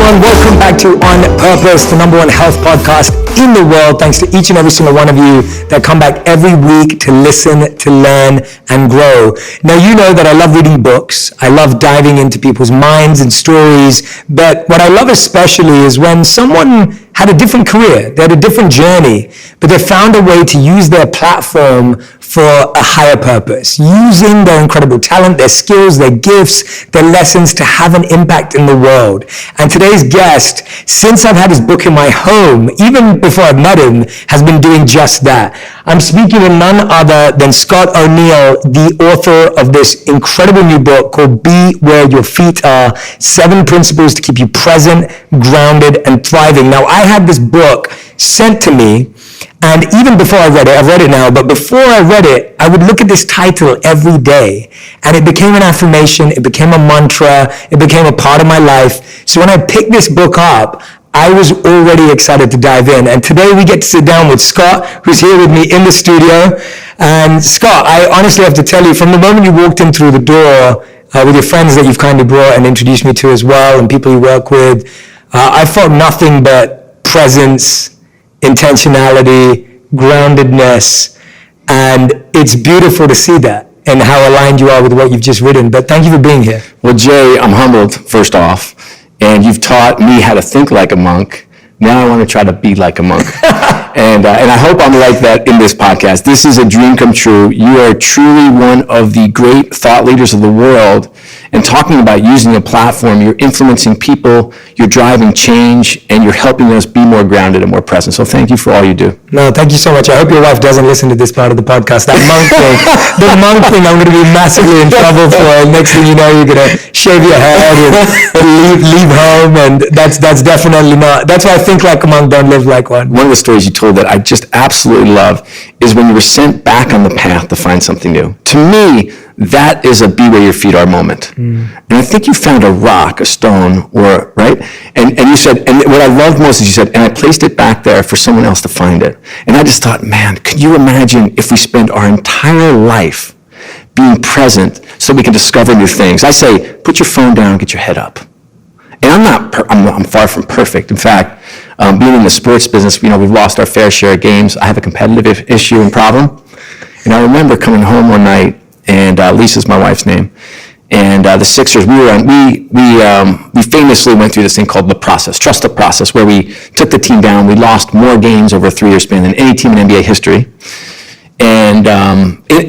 everyone. Welcome back to On Purpose, the #1 health podcast in the world. Thanks to each and every single one of you that come back every week to listen, to learn, and grow. Now, you know that I love reading books. I love diving into people's minds and stories. But what I love especially is when someone had a different career, they had a different journey, but they found a way to use their platform for a higher purpose, using their incredible talent, their skills, their gifts, their lessons to have an impact in the world. And today's guest, since I've had his book in my home, even before I've met him, has been doing just that. I'm speaking of none other than Scott O'Neill, the author of this incredible new book called Be Where Your Feet Are, 7 Principles to Keep You Present, Grounded, and Thriving. Now, I had this book sent to me, and even before I read it, I've read it now, but before I read it, I would look at this title every day, and it became an affirmation, it became a mantra, it became a part of my life. So when I picked this book up, I was already excited to dive in. And today we get to sit down with Scott, who's here with me in the studio. And Scott, I honestly have to tell you, from the moment you walked in through the door, with your friends that you've kindly brought and introduced me to as well, and people you work with, I felt nothing but presence, intentionality, groundedness, and it's beautiful to see that and how aligned you are with what you've just written. But thank you for being here. Well, Jay, I'm humbled, first off, and you've taught me how to think like a monk. Now I want to try to be like a monk. And I hope I'm like that in this podcast. This is a dream come true. You are truly one of the great thought leaders of the world. And talking about using a platform, you're influencing people, you're driving change, and you're helping us be more grounded and more present. So thank you for all you do. No, thank you so much. I hope your wife doesn't listen to this part of the podcast. That monk thing, the monk thing, I'm going to be massively in trouble for. Next thing you know, you're going to shave your head and leave home, and that's definitely not. That's why I think like a monk, don't live like one. One of the stories you told that I just absolutely love is when you were sent back on the path to find something new. To me, that is a be where your feet are moment. And I think you found a rock, a stone, or right? And you said, and what I loved most is you said, and I placed it back there for someone else to find it. And I just thought, man, could you imagine if we spend our entire life being present so we can discover new things? I say, put your phone down, get your head up. And I'm far from perfect. In fact, being in the sports business, we've lost our fair share of games. I have a competitive issue and problem. And I remember coming home one night, and Lisa's my wife's name, and the Sixers, we famously went through this thing called the process, trust the process, where we took the team down. We lost more games over a 3-year span than any team in NBA history, and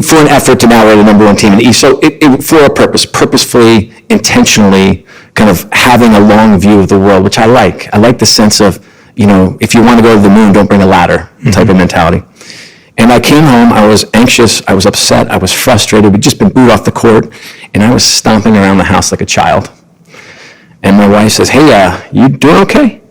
for an effort to now we're the #1 team in the East. So it for a purpose, purposefully, intentionally, kind of having a long view of the world, which I like. I like the sense of, if you want to go to the moon, don't bring a ladder type of mentality. And I came home, I was anxious, I was upset, I was frustrated. We'd just been booed off the court, and I was stomping around the house like a child. And my wife says, "Hey, you doing okay?"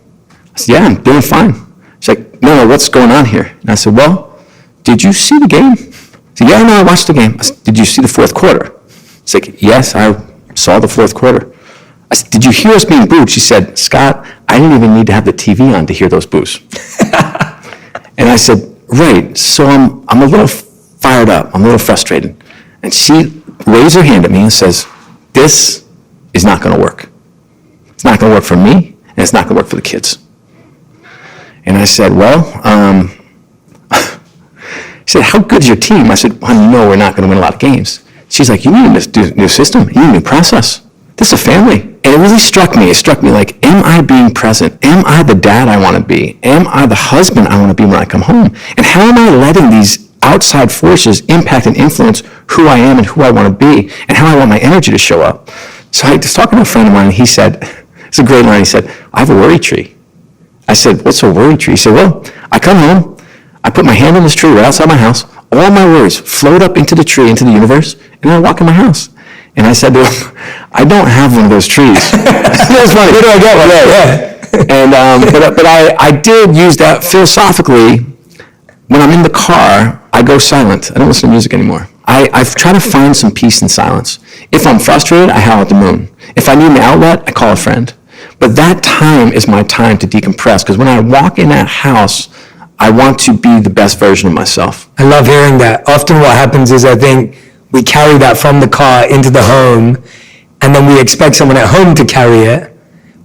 I said, "Yeah, I'm doing fine." She's like, no, what's going on here? And I said, "Well, did you see the game?" I said, "Yeah, no, I watched the game." I said, "Did you see the fourth quarter?" She's like, "Yes, I saw the fourth quarter." I said, "Did you hear us being booed?" She said, "Scott, I didn't even need to have the TV on to hear those boos." And I said, "Right, so I'm a little fired up, I'm a little frustrated." And she raised her hand at me and says, "This is not going to work. It's not going to work for me, and it's not going to work for the kids." And I said, "Well," she said, "How good is your team?" I said, "I know we're not going to win a lot of games." She's like, "You need a new system, you need a new process. This is a family." And it really struck me. It struck me like, am I being present? Am I the dad I want to be? Am I the husband I want to be when I come home? And how am I letting these outside forces impact and influence who I am and who I want to be and how I want my energy to show up? So I was talking to a friend of mine, and he said, it's a great line, he said, "I have a worry tree." I said, "What's a worry tree?" He said, "Well, I come home, I put my hand on this tree right outside my house, all my worries float up into the tree, into the universe, and then I walk in my house." And I said to him, "I don't have one of those trees." That's funny. Where do I get one? Yeah. And but I did use that philosophically. When I'm in the car, I go silent. I don't listen to music anymore. I've tried to find some peace in silence. If I'm frustrated, I howl at the moon. If I need an outlet, I call a friend. But that time is my time to decompress, because when I walk in that house, I want to be the best version of myself. I love hearing that. Often what happens is I think we carry that from the car into the home, and then we expect someone at home to carry it,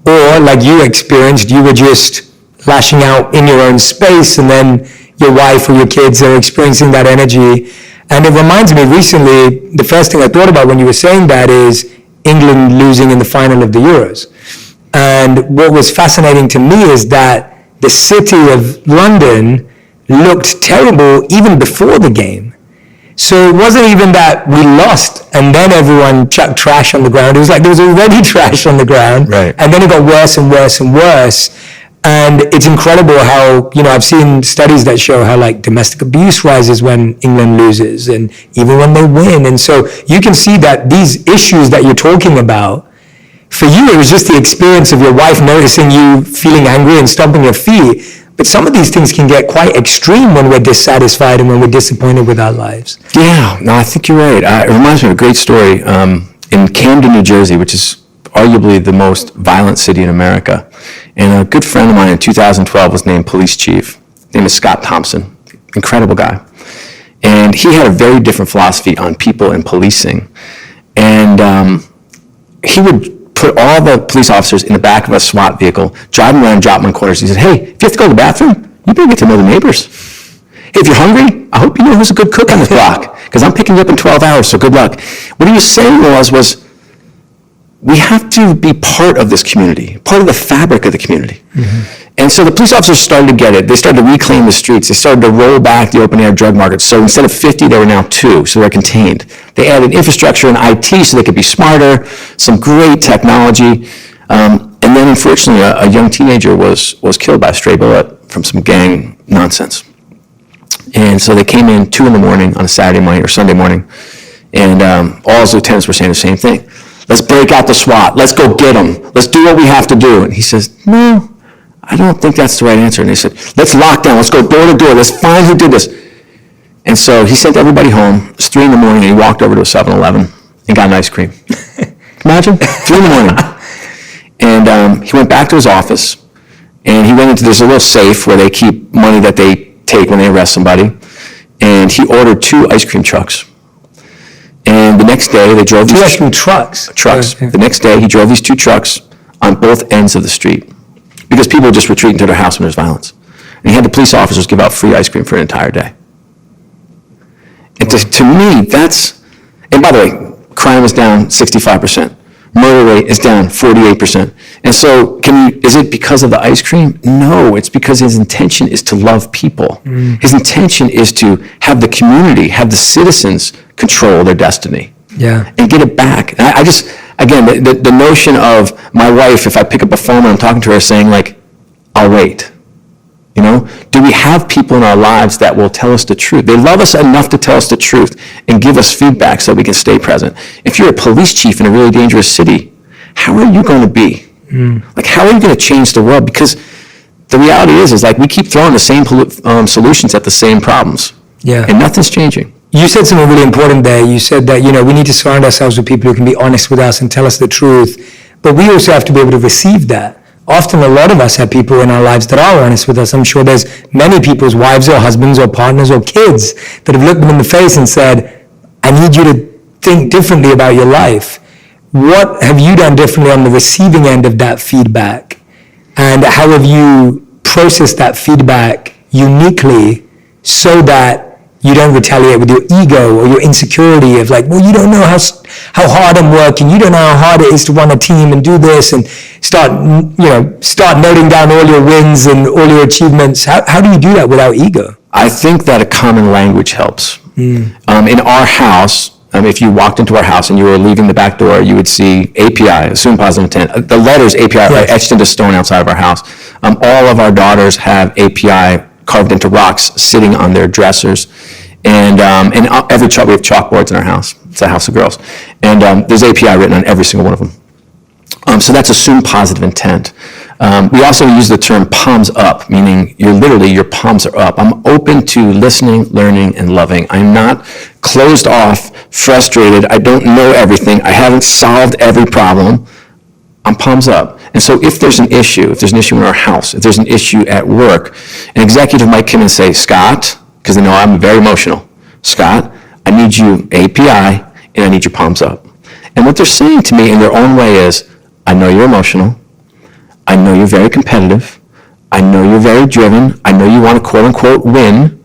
Or like you experienced, you were just lashing out in your own space, and then your wife or your kids are experiencing that energy. And it reminds me recently, the first thing I thought about when you were saying that is England losing in the final of the Euros. And what was fascinating to me is that the city of London looked terrible even before the game. So it wasn't even that we lost and then everyone chucked trash on the ground. It was like there was already trash on the ground. Right. And then it got worse and worse and worse. And it's incredible how, I've seen studies that show how like domestic abuse rises when England loses and even when they win. And so you can see that these issues that you're talking about, for you, it was just the experience of your wife noticing you feeling angry and stomping your feet. But some of these things can get quite extreme when we're dissatisfied and when we're disappointed with our lives. Yeah, no, I think you're right. It reminds me of a great story in Camden, New Jersey, which is arguably the most violent city in America. And a good friend of mine in 2012 was named police chief. His name is Scott Thompson, incredible guy. And he had a very different philosophy on people and policing. And he would put all the police officers in the back of a SWAT vehicle, drive them around, drop them in corners. He said, hey, if you have to go to the bathroom, you better get to know the neighbors. Hey, if you're hungry, I hope you know who's a good cook on this block, because I'm picking you up in 12 hours, so good luck. What he was saying was we have to be part of this community, part of the fabric of the community. Mm-hmm. And so the police officers started to get it. They started to reclaim the streets. They started to roll back the open-air drug market. So instead of 50, there were now 2, so they're contained. They added infrastructure and IT so they could be smarter, some great technology. And then, unfortunately, a young teenager was killed by a stray bullet from some gang nonsense. And so they came in 2 in the morning on a Saturday morning or Sunday morning, and all his lieutenants were saying the same thing. Let's break out the SWAT. Let's go get them. Let's do what we have to do. And he says, no, I don't think that's the right answer. And they said, let's lock down. Let's go door to door. Let's find who did this. And so he sent everybody home. It's 3 in the morning, and he walked over to a 7-Eleven and got an ice cream. Imagine, 3 in the morning. And he went back to his office, and he went into, there's a little safe where they keep money that they take when they arrest somebody. And he ordered 2 ice cream trucks. And the next day, they drove these 2 ice cream trucks. Trucks. The next day, he drove these 2 trucks on both ends of the street because people were just retreating to their house when there's violence. And he had the police officers give out free ice cream for an entire day. And to me, that's, and by the way, crime is down 65%. Murder rate is down 48%. And so is it because of the ice cream? No, it's because his intention is to love people. Mm. His intention is to have the community, have the citizens control their destiny. Yeah. And get it back. And I just, again, the notion of my wife, if I pick up a phone and I'm talking to her saying like, I'll wait. Do we have people in our lives that will tell us the truth? They love us enough to tell us the truth and give us feedback so we can stay present. If you're a police chief in a really dangerous city, how are you going to be? Like, how are you going to change the world? Because the reality is like we keep throwing the same solutions at the same problems. Yeah. And nothing's changing. You said something really important there. You said that, we need to surround ourselves with people who can be honest with us and tell us the truth. But we also have to be able to receive that. Often a lot of us have people in our lives that are honest with us. I'm sure there's many people's wives or husbands or partners or kids that have looked them in the face and said, I need you to think differently about your life. What have you done differently on the receiving end of that feedback? And how have you processed that feedback uniquely so that you don't retaliate with your ego or your insecurity of like, well, you don't know how hard I'm working. You don't know how hard it is to run a team and do this, and start noting down all your wins and all your achievements. How do you do that without ego? I think that a common language helps. In our house, if you walked into our house and you were leaving the back door, you would see API, assume positive intent. The letters API are etched into stone outside of our house. All of our daughters have API carved into rocks sitting on their dressers. And every we have chalkboards in our house. It's a house of girls. And there's API written on every single one of them. So that's assumed positive intent. We also use the term palms up, meaning your palms are up. I'm open to listening, learning, and loving. I'm not closed off, frustrated. I don't know everything. I haven't solved every problem. I'm palms up. And so if there's an issue in our house, if there's an issue at work, an executive might come and say, Scott, because they know I'm very emotional, Scott, I need you API, and I need your palms up. And what they're saying to me in their own way is, I know you're emotional. I know you're very competitive. I know you're very driven. I know you want to quote unquote win.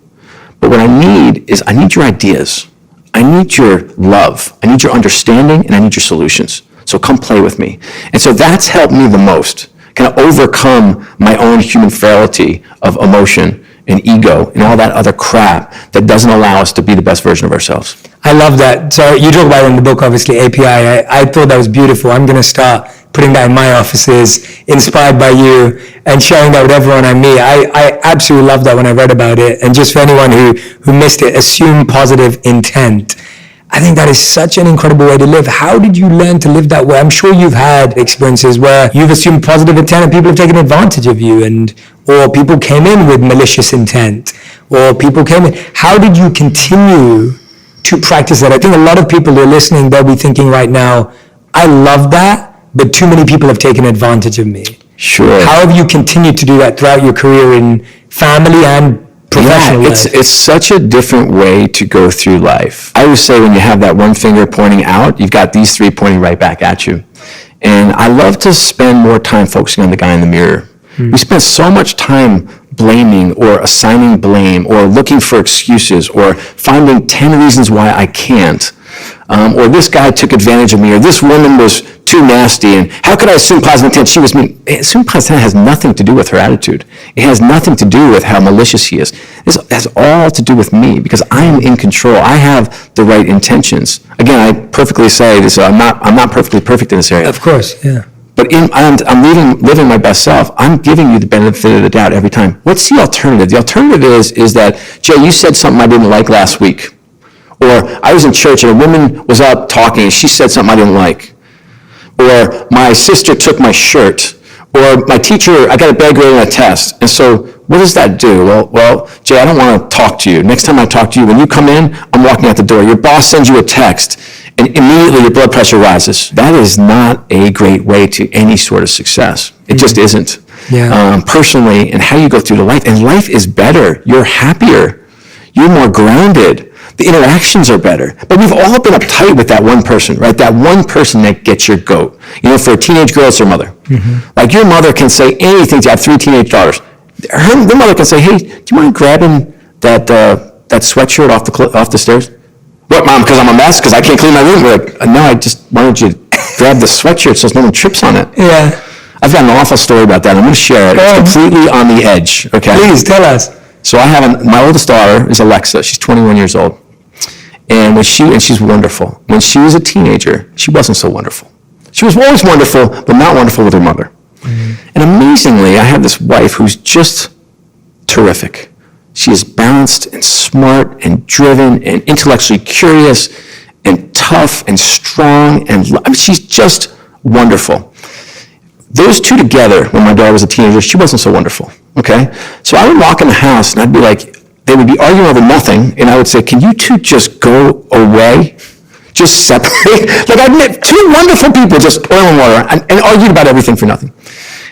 But what I need your ideas. I need your love. I need your understanding, and I need your solutions. So come play with me. And so that's helped me the most, kind of overcome my own human frailty of emotion and ego and all that other crap that doesn't allow us to be the best version of ourselves. I love that. So you talk about it in the book, obviously, API. I thought that was beautiful. I'm going to start putting that in my offices, inspired by you, and sharing that with everyone I meet. I absolutely love that when I read about it. And just for anyone who missed it, assume positive intent. I think that is such an incredible way to live. How did you learn to live that way? I'm sure you've had experiences where you've assumed positive intent and people have taken advantage of you, or people came in with malicious intent, or people came in. How did you continue to practice that? I think a lot of people who are listening, they'll be thinking right now, I love that, but too many people have taken advantage of me. Sure. How have you continued to do that throughout your career in family and professional life? It's such a different way to go through life. I always say when you have that one finger pointing out, you've got these three pointing right back at you. And I love to spend more time focusing on the guy in the mirror. We spend so much time blaming or assigning blame or looking for excuses or finding 10 reasons why I can't. Or this guy took advantage of me, or this woman was too nasty, and how could I assume positive intent? She was mean. Assume positive intent has nothing to do with her attitude. It has nothing to do with how malicious he is. This has all to do with me, because I am in control. I have the right intentions. Again, I perfectly say this. I'm not perfectly perfect in this area. Of course, yeah. But I'm living my best self. I'm giving you the benefit of the doubt every time. What's the alternative? The alternative is that, Jay, you said something I didn't like last week. Or I was in church and a woman was up talking and she said something I didn't like. Or my sister took my shirt. Or my teacher, I got a bad grade on a test. And so what does that do? Well, Jay, I don't want to talk to you. Next time I talk to you, when you come in, I'm walking out the door. Your boss sends you a text and immediately your blood pressure rises. That is not a great way to any sort of success. It just isn't. Yeah. Personally, and how you go through the life. And life is better. You're happier. You're more grounded. The interactions are better. But we've all been uptight with that one person, right? That one person that gets your goat. You know, for a teenage girl, it's her mother. Mm-hmm. Like your mother can say anything to you. I have 3 teenage daughters. The mother can say, hey, do you mind grabbing that sweatshirt off the stairs? What, Mom, because I'm a mess? Because I can't clean my room? We're like, no, I just wanted you to grab the sweatshirt so no one trips on it. Yeah. I've got an awful story about that. I'm going to share it. It's completely on the edge, okay? Please, tell us. So I have my oldest daughter is Alexa. She's 21 years old. And she's wonderful. When she was a teenager, she wasn't so wonderful. She was always wonderful, but not wonderful with her mother. Mm-hmm. And amazingly, I have this wife who's just terrific. She is balanced and smart and driven and intellectually curious and tough and strong. And she's just wonderful. Those two together, when my daughter was a teenager, she wasn't so wonderful, okay? So I would walk in the house and I'd be like, they would be arguing over nothing, and I would say, can you two just go away? Just separate? Like I'd met 2 wonderful people, just oil and water, and argued about everything for nothing.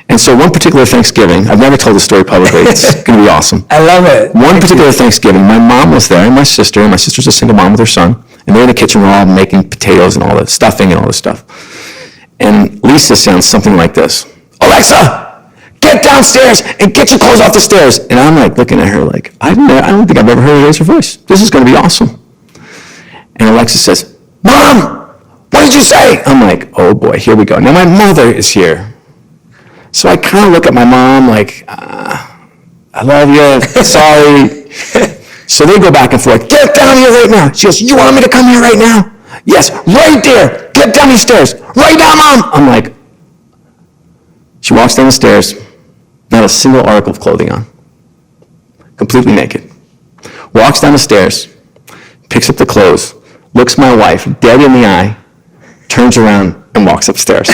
And so one particular Thanksgiving, I've never told the story publicly, it's going to be awesome. I love it. One particular Thanksgiving, my mom was there, and my sister's a single mom with her son, and they're in the kitchen, we're all making potatoes and all the stuffing and all this stuff. And Lisa sounds something like this, Alexa! Get downstairs and get your clothes off the stairs. And I'm like looking at her like, I don't think I've ever heard her raise her voice. This is going to be awesome. And Alexa says, Mom, what did you say? I'm like, oh boy, here we go. Now my mother is here. So I kind of look at my mom like, I love you, sorry. So they go back and forth, get down here right now. She goes, you want me to come here right now? Yes, right there. Get down these stairs. Right now, Mom. I'm like, she walks down the stairs, not a single article of clothing on, completely naked. Walks down the stairs, picks up the clothes, looks my wife dead in the eye, turns around and walks upstairs.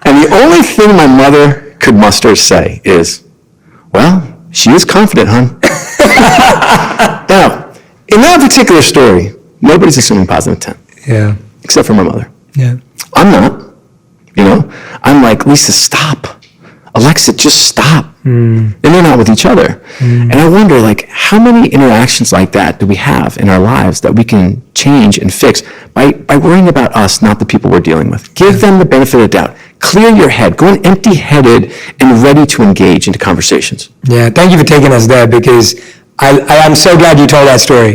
And the only thing my mother could muster to say is, well, she is confident, hon. Now, in that particular story, nobody's assuming positive intent. Yeah. Except for my mother. Yeah. I'm not. You know, I'm like, Lisa, stop. Alexa, just stop. And they're not with each other. And I wonder, like, how many interactions like that do we have in our lives that we can change and fix by worrying about us, not the people we're dealing with? Give them the benefit of the doubt. clear your head. Go in empty-headed and ready to engage into conversations. Yeah, thank you for taking us there, because I am so glad you told that story,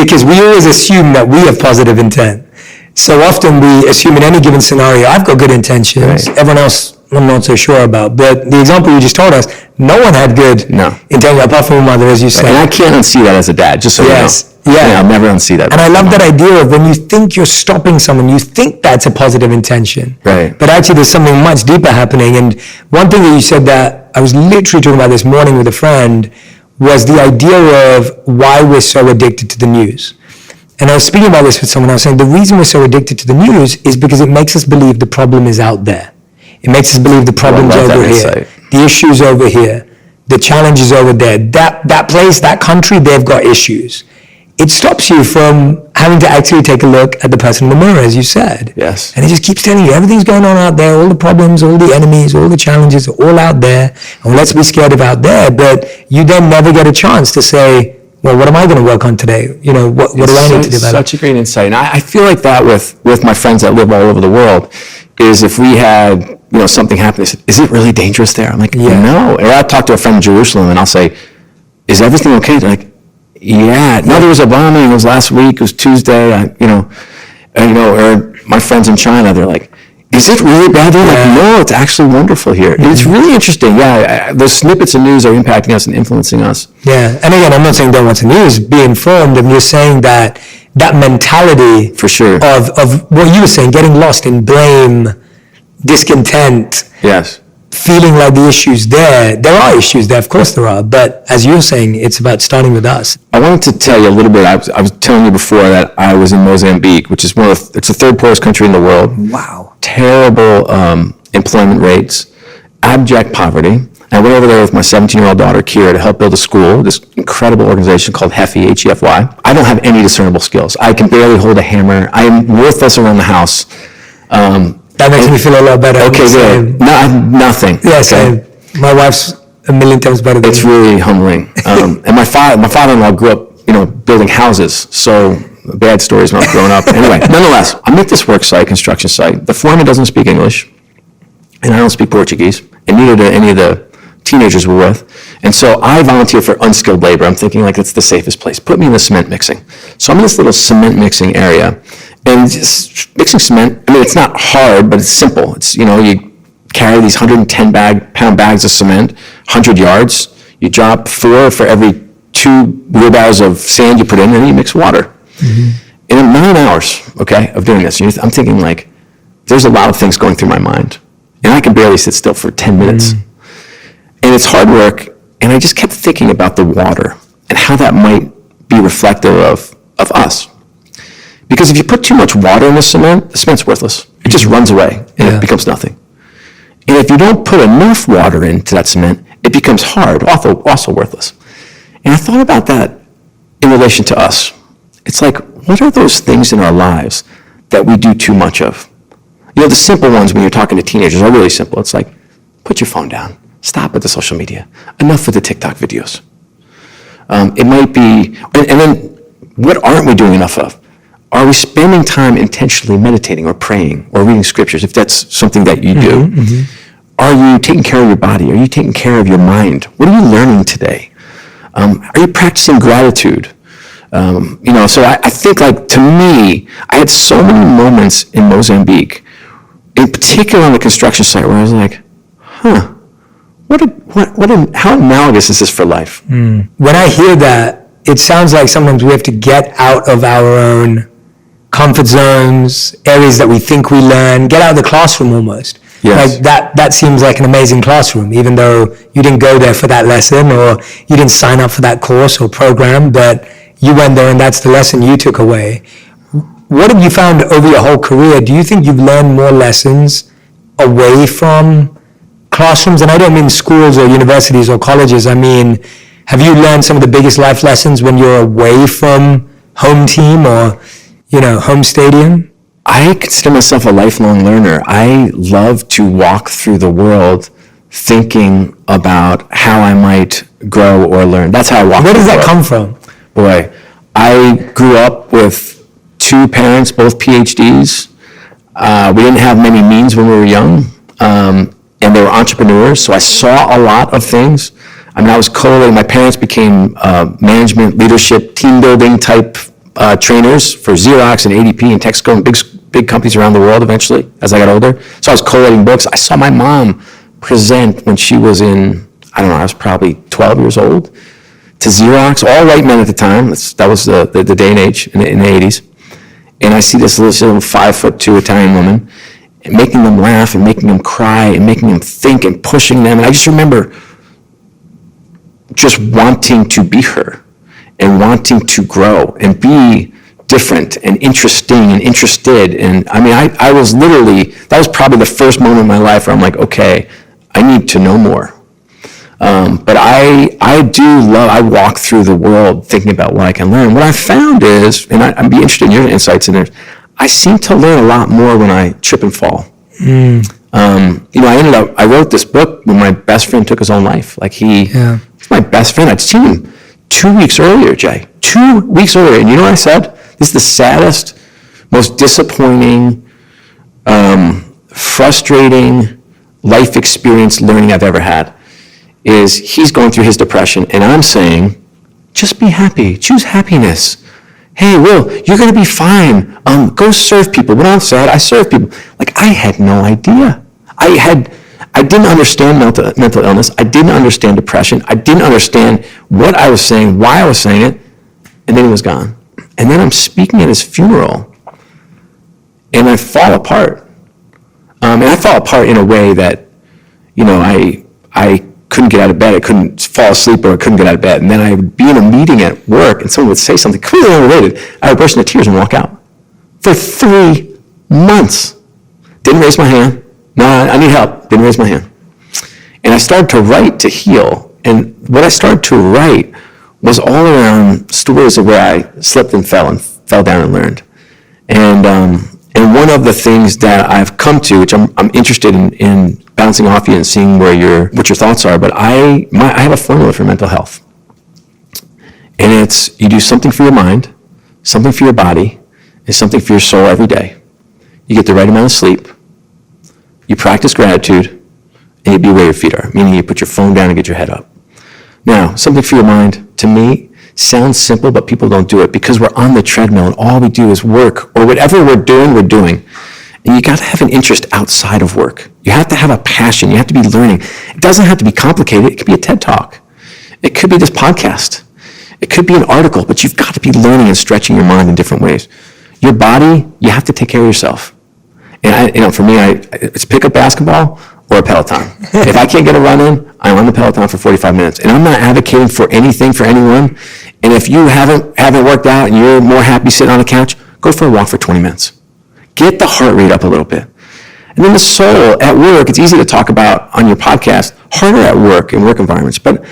because we always assume that we have positive intent. So often we assume in any given scenario, I've got good intentions, Right. everyone else I'm not so sure about. But the example you just told us, no one had good intention apart from your mother, as you said. And I can't unsee that as a dad, just so you know. Yeah. I'll never unsee that. And I love that idea of when you think you're stopping someone, you think that's a positive intention. Right. But actually there's something much deeper happening. And one thing that you said that I was literally talking about this morning with a friend was the idea of why we're so addicted to the news. And I was speaking about this with someone else, saying the reason we're so addicted to the news is because it makes us believe the problem is out there. It makes us believe the problem's over here, insight. the issue's over here, the challenge is over there. That place, that country, they've got issues. It stops you from having to actually take a look at the person in the mirror, as you said. Yes. And it just keeps telling you everything's going on out there, all the problems, all the enemies, all the challenges are all out there, and let's be scared of out there. But you then never get a chance to say, well, what am I going to work on today? What do I need to develop? Such a great insight. And I feel like that with my friends that live all over the world, is if we had, something happen, they said, is it really dangerous there? I'm like, no. Or I'll talk to a friend in Jerusalem and I'll say, is everything okay? They're like, yeah. No, there was a bombing. It was last week. It was Tuesday. Or my friends in China, they're like, is it really bad there? Like, no, it's actually wonderful here. Mm-hmm. It's really interesting. Yeah, those snippets of news are impacting us and influencing us. Yeah, and again, I'm not saying don't watch the news, be informed. I'm just saying that mentality for sure of what you were saying, getting lost in blame, discontent. Yes. Feeling like the issues there are issues there, of course there are, but as you were saying, it's about starting with us. I wanted to tell you a little bit, I was telling you before that I was in Mozambique, which is it's the third poorest country in the world. Wow. Terrible employment rates, abject poverty. I went over there with my 17-year-old daughter, Kira, to help build a school, this incredible organization called Hefy, H-E-F-Y. I don't have any discernible skills. I can barely hold a hammer. I am worthless around the house. That makes me feel a lot better. Okay, good. No, nothing. Yeah, same. My wife's a million times better than It's really humbling. And my father-in-law grew up, building houses. So bad stories when I was growing up. Anyway, nonetheless, I'm at this work site, construction site. The foreman doesn't speak English, and I don't speak Portuguese, and neither do any of the teenagers we're with. And so I volunteer for unskilled labor. I'm thinking like it's the safest place. Put me in the cement mixing. So I'm in this little cement mixing area. And just mixing cement, it's not hard, but it's simple. It's, you carry these 110-pound bags of cement, 100 yards. You drop 4 for every 2 wheelbarrows of sand you put in, and then you mix water. Mm-hmm. And in 9 hours, of doing this, I'm thinking like, there's a lot of things going through my mind. And I can barely sit still for 10 minutes. Mm-hmm. And it's hard work, and I just kept thinking about the water and how that might be reflective of us. Because if you put too much water in the cement's worthless. It just runs away, and it becomes nothing. And if you don't put enough water into that cement, it becomes hard, also worthless. And I thought about that in relation to us. It's like, what are those things in our lives that we do too much of? The simple ones when you're talking to teenagers are really simple. It's like, put your phone down. Stop with the social media. Enough with the TikTok videos. It might be, and then what aren't we doing enough of? Are we spending time intentionally meditating or praying or reading scriptures, if that's something that you do? Mm-hmm, mm-hmm. Are you taking care of your body? Are you taking care of your mind? What are you learning today? Are you practicing gratitude? So I think, like, to me, I had so many moments in Mozambique, in particular on the construction site, where I was like, how analogous is this for life? Mm. When I hear that, it sounds like sometimes we have to get out of our own comfort zones, areas that we think we learn, get out of the classroom almost. Yes. Like that seems like an amazing classroom, even though you didn't go there for that lesson or you didn't sign up for that course or program, but you went there and that's the lesson you took away. What have you found over your whole career? Do you think you've learned more lessons away from classrooms? And I don't mean schools or universities or colleges. I mean, have you learned some of the biggest life lessons when you're away from home team or home stadium? I consider myself a lifelong learner. I love to walk through the world thinking about how I might grow or learn. That's how I walk. Where does that come from? Boy, I grew up with 2 parents, both PhDs. We didn't have many means when we were young. and they were entrepreneurs, so I saw a lot of things. I mean, I was my parents became management, leadership, team building type trainers for Xerox and ADP and Texaco and big companies around the world eventually as I got older. So I was collating books. I saw my mom present when she was in, I don't know, I was probably 12 years old, to Xerox, all white men at the time. That was the day and age in the 80s. And I see this little 5'2" Italian woman making them laugh and making them cry and making them think and pushing them. And I just remember just wanting to be her and wanting to grow and be different and interesting and interested. And I mean, I was literally, that was probably the first moment in my life where I'm like, okay, I need to know more. But I walk through the world thinking about what I can learn. What I found is, and I'd be interested in your insights in there, I seem to learn a lot more when I trip and fall. I wrote this book when my best friend took his own life. Like he's my best friend. I'd seen him 2 weeks earlier, Jay. 2 weeks earlier. And you know what I said? This is the saddest, most disappointing, frustrating life experience learning I've ever had. Is he's going through his depression, and I'm saying, just be happy. Choose happiness. Hey, Will, you're going to be fine. Go serve people. When I'm sad, I serve people. Like, I had no idea. I didn't understand mental illness. I didn't understand depression. I didn't understand what I was saying, why I was saying it, and then he was gone. And then I'm speaking at his funeral, and I fall apart. And I fall apart in a way that, I couldn't get out of bed, I couldn't fall asleep, or I couldn't get out of bed. And then I would be in a meeting at work, and someone would say something completely unrelated. I would burst into tears and walk out. For 3 months. Didn't raise my hand. No, I need help. Didn't raise my hand. And I started to write to heal. And what I started to write was all around stories of where I slipped and fell down and learned. And one of the things that I've come to, which I'm interested in bouncing off you and seeing what your thoughts are, but I have a formula for mental health. And it's, you do something for your mind, something for your body, and something for your soul every day. You get the right amount of sleep, you practice gratitude, and you be where your feet are, meaning you put your phone down and get your head up. Now, something for your mind, to me, sounds simple, but people don't do it because we're on the treadmill and all we do is work, or whatever we're doing. And you got to have an interest outside of work. You have to have a passion. You have to be learning. It doesn't have to be complicated. It could be a TED Talk. It could be this podcast. It could be an article, but you've got to be learning and stretching your mind in different ways. Your body, you have to take care of yourself. And for me, it's pick up basketball or a Peloton. If I can't get a run in, I'm on the Peloton for 45 minutes. And I'm not advocating for anything for anyone. And if you haven't worked out and you're more happy sitting on the couch, go for a walk for 20 minutes. Get the heart rate up a little bit. And then the soul at work, it's easy to talk about on your podcast, harder at work in work environments. But,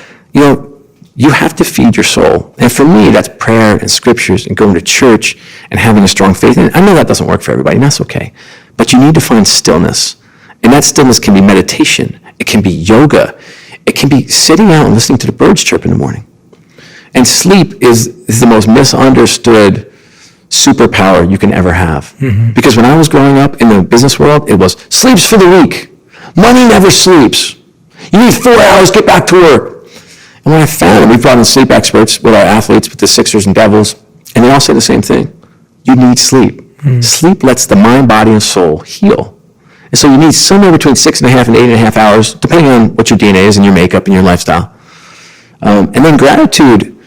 you have to feed your soul. And for me, that's prayer and scriptures and going to church and having a strong faith. And I know that doesn't work for everybody, and that's okay. But you need to find stillness. And that stillness can be meditation. It can be yoga. It can be sitting out and listening to the birds chirp in the morning. And sleep is the most misunderstood superpower you can ever have. Mm-hmm. Because when I was growing up in the business world, it was sleep's for the weak. Money never sleeps. You need 4 hours, get back to work. And what I found, we brought in sleep experts with our athletes, with the Sixers and Devils, and they all say the same thing. You need sleep. Mm-hmm. Sleep lets the mind, body, and soul heal. And so you need somewhere between 6.5 and 8.5 hours, depending on what your DNA is and your makeup and your lifestyle. And then gratitude.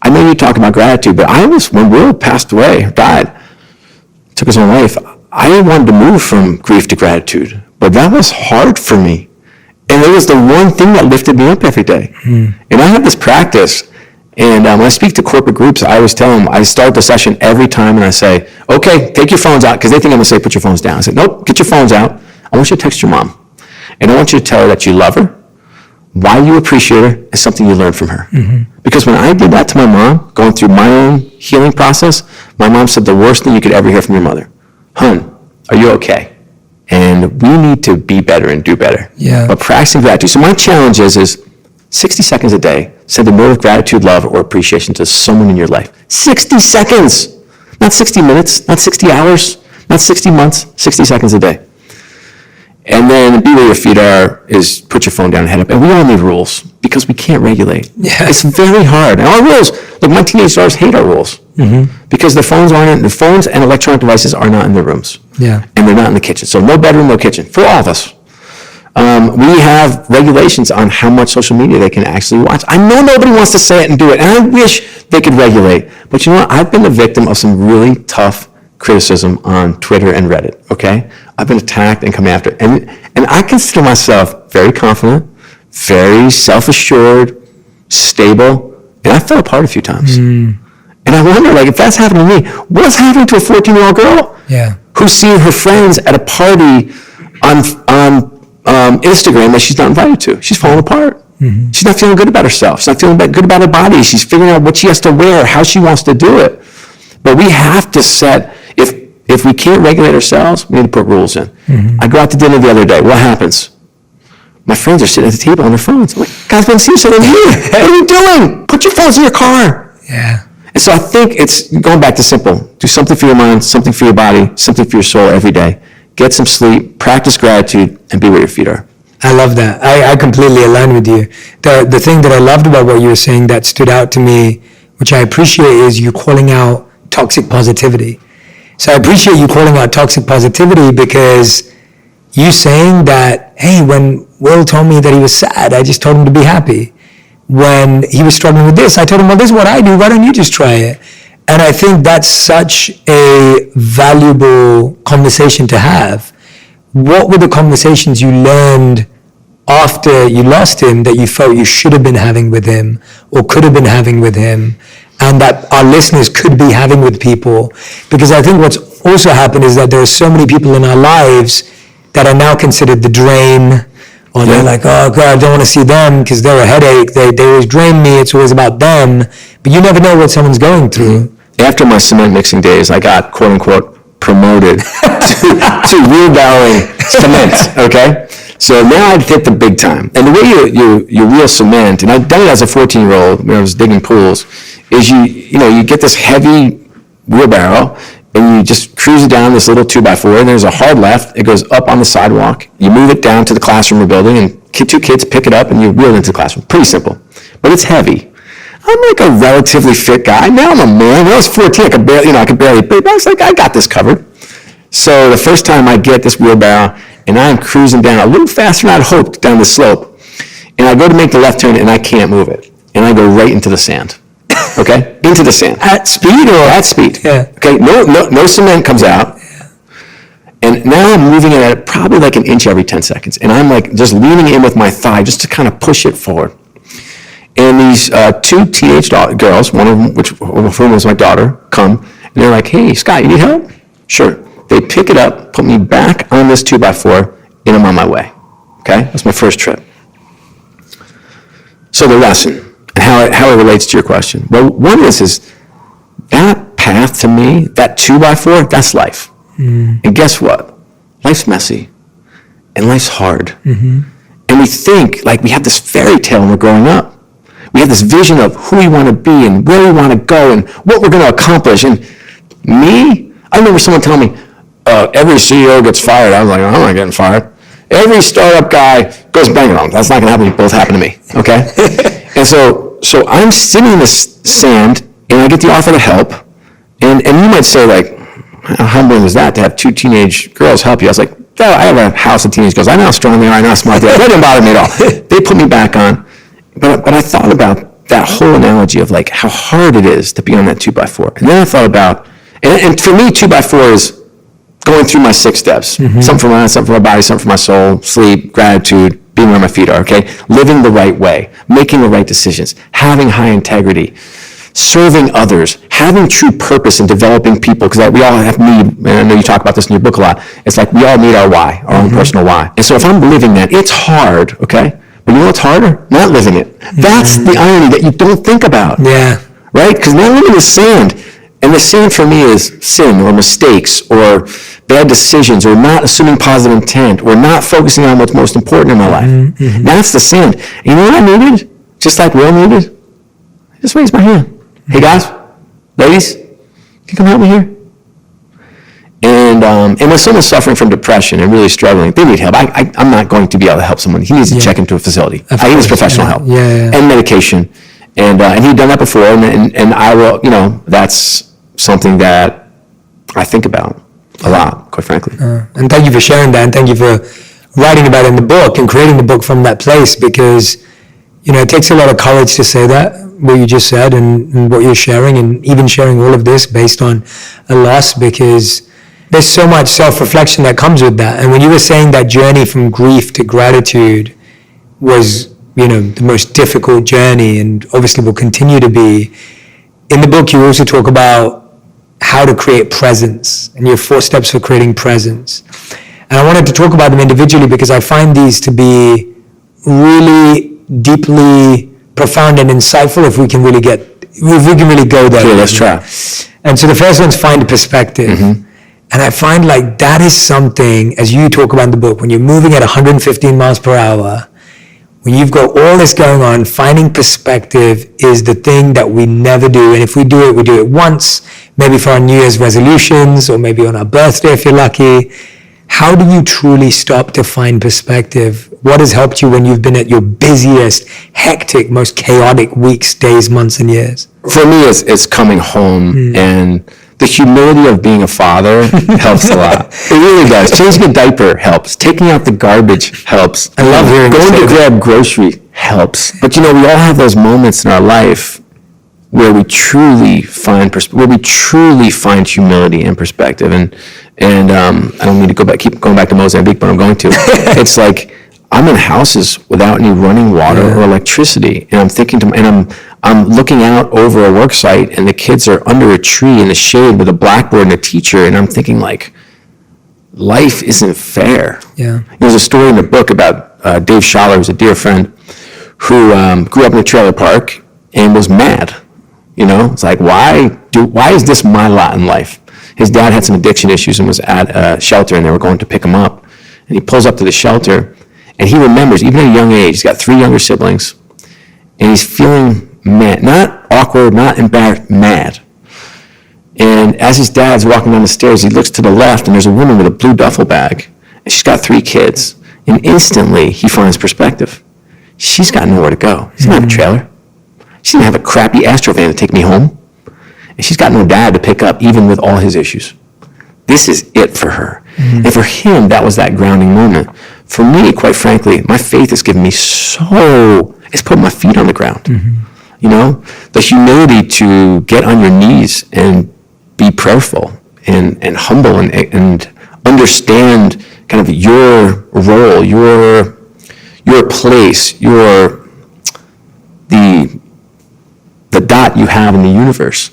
I know you talk about gratitude, but when Will passed away, died, took his own life, I wanted to move from grief to gratitude. But that was hard for me. And it was the one thing that lifted me up every day. Mm. And I have this practice. And when I speak to corporate groups, I always tell them, I start the session every time and I say, okay, take your phones out, because they think I'm going to say, put your phones down. I say, nope, get your phones out. I want you to text your mom. And I want you to tell her that you love her, why you appreciate her, and something you learned from her. Mm-hmm. Because when I did that to my mom, going through my own healing process, my mom said the worst thing you could ever hear from your mother. Hun, are you okay? And we need to be better and do better. Yeah. But practicing gratitude. So my challenge is 60 seconds a day, send a note of gratitude, love, or appreciation to someone in your life. 60 seconds! Not 60 minutes, not 60 hours, not 60 months, 60 seconds a day. And then be where your feet are is put your phone down and head up. And we all need rules because we can't regulate. Yeah. It's very hard. And our rules, look, my teenage daughters hate our rules because the phones and electronic devices are not in their rooms. Yeah. And they're not in the kitchen. So no bedroom, no kitchen for all of us. We have regulations on how much social media they can actually watch. I know nobody wants to say it and do it, and I wish they could regulate. But you know what? I've been the victim of some really tough criticism on Twitter and Reddit, okay? I've been attacked and come after. And I consider myself very confident, very self-assured, stable, and I fell apart a few times. And I wonder, like, if that's happening to me, what's happening to a 14-year-old girl who's seeing her friends at a party on Instagram that she's not invited to? She's falling apart. She's not feeling good about herself. She's not feeling good about her body. She's figuring out what she has to wear, how she wants to do it. But we have to set, if we can't regulate ourselves, we need to put rules in. I go out to dinner the other day. What happens? My friends are sitting at the table on their phones. I'm like, guys, I want to see you sitting here. What are you doing? Put your phones in your car. Yeah. And so I think it's going back to simple. Do something for your mind, something for your body, something for your soul every day. Get some sleep, practice gratitude, and be where your feet are. I love that. I completely align with you. The thing that I loved about what you were saying that stood out to me, which I appreciate, is you calling out toxic positivity. So I appreciate you calling out toxic positivity because you saying that, hey, when Will told me that he was sad, I just told him to be happy. When he was struggling with this, I told him, well, this is what I do. Why don't you just try it? And I think that's such a valuable conversation to have. What were the conversations you learned after you lost him that you felt you should have been having with him or could have been having with him, and that our listeners could be having with people? Because I think what's also happened is that there are so many people in our lives that are now considered the drain, or they're like, oh God, I don't want to see them because they're a headache. They always drain me. It's always about them. But you never know what someone's going through. After my cement mixing days, I got, quote unquote, promoted to wheelbarrowing cement, okay? So now I'd hit the big time. And the way you wheel cement, and I've done it as a 14-year-old when I was digging pools, is you get this heavy wheelbarrow, and you just cruise it down this little 2x4, and there's a hard left. It goes up on the sidewalk. You move it down to the classroom we're building, and two kids pick it up, and you wheel it into the classroom. Pretty simple. But it's heavy. I'm like a relatively fit guy. Now I'm a man. When I was 14, I could barely, but I was like, I got this covered. So the first time I get this wheelbarrow, and I'm cruising down a little faster than I'd hoped down the slope, and I go to make the left turn, and I can't move it. And I go right into the sand. Okay? Into the sand. At speed or? At speed. Yeah. Okay? No cement comes out. Yeah. And now I'm moving it at probably like an inch every 10 seconds. And I'm like just leaning in with my thigh just to kind of push it forward. And these two teenage girls, one of whom was my daughter, come, and they're like, hey, Scott, you need help? Sure. They pick it up, put me back on this 2x4, and I'm on my way. Okay? That's my first trip. So the lesson, and how it relates to your question. Well, one is that path to me, that 2x4, that's life. And guess what? Life's messy, and life's hard. And we think, like, we have this fairy tale when we're growing up. We have this vision of who we want to be and where we want to go and what we're going to accomplish. And me, I remember someone telling me, every CEO gets fired. I was like, I'm not getting fired. Every startup guy goes bankrupt. That's not going to happen. Both happen to me, okay? And so I'm sitting in this sand, and I get the offer to help. And you might say, like, how humbling is that to have two teenage girls help you? I was like, oh, I have a house of teenage girls. I know how strong they are. I know how smart they are. That didn't bother me at all. They put me back on. But I thought about that whole analogy of like how hard it is to be on that 2x4. And then I thought about, and for me, 2x4 is going through my 6 steps. Something for my mind, something for my body, something for my soul, sleep, gratitude, being where my feet are, okay? Living the right way, making the right decisions, having high integrity, serving others, having true purpose in developing people, because we all have need, and I know you talk about this in your book a lot, it's like we all need our why, our own personal why. And so if I'm living that, it's hard, okay? But you know what's harder? Not living it. That's the irony that you don't think about. Yeah. Right? Because now I'm in the sand. And the sand for me is sin or mistakes or bad decisions or not assuming positive intent or not focusing on what's most important in my life. That's the sand. And you know what I needed? Just like Will needed? I just raised my hand. Hey guys, ladies, can you come help me here? And when someone's suffering from depression and really struggling, they need help. I'm not going to be able to help someone. He needs to check into a facility. He needs professional help and medication. And he'd done that before, and I will, that's something that I think about a lot, quite frankly. And thank you for sharing that, and thank you for writing about it in the book and creating the book from that place, because, it takes a lot of courage to say that, what you just said, and what you're sharing, and even sharing all of this based on a loss, because there's so much self-reflection that comes with that. And when you were saying that journey from grief to gratitude was, the most difficult journey, and obviously will continue to be, in the book you also talk about how to create presence and your 4 steps for creating presence. And I wanted to talk about them individually because I find these to be really deeply profound and insightful if we can really go there. Okay, let's try. And so the first one's find perspective. Mm-hmm. And I find like that is something, as you talk about in the book, when you're moving at 115 miles per hour, when you've got all this going on, finding perspective is the thing that we never do. And if we do it once, maybe for our New Year's resolutions, or maybe on our birthday if you're lucky. How do you truly stop to find perspective? What has helped you when you've been at your busiest, hectic, most chaotic weeks, days, months, and years? For me, it's coming home, and the humility of being a father helps a lot. It really does. Changing a diaper helps. Taking out the garbage helps. I love hearing going to grab grocery helps. But we all have those moments in our life where we truly find humility and perspective. And I don't mean to keep going back to Mozambique, but I'm going to. It's like I'm in houses without any running water or electricity, and I'm thinking I'm looking out over a work site, and the kids are under a tree in the shade with a blackboard and a teacher, and I'm thinking like, life isn't fair. Yeah. There's a story in the book about Dave Schaller, who's a dear friend, who grew up in a trailer park and was mad. It's like, why is this my lot in life? His dad had some addiction issues and was at a shelter, and they were going to pick him up. And he pulls up to the shelter, and he remembers, even at a young age, he's got 3 younger siblings, and he's feeling mad, not awkward, not embarrassed, mad. And as his dad's walking down the stairs, he looks to the left, and there's a woman with a blue duffel bag, and she's got 3 kids. And instantly, he finds perspective. She's got nowhere to go. She's not in a trailer. She didn't have a crappy Astro van to take me home. And she's got no dad to pick up, even with all his issues. This is it for her. Mm-hmm. And for him, that was that grounding moment. For me, quite frankly, my faith has given me it's put my feet on the ground. Mm-hmm. The humility to get on your knees and be prayerful and humble and understand kind of your role, your place, the dot you have in the universe,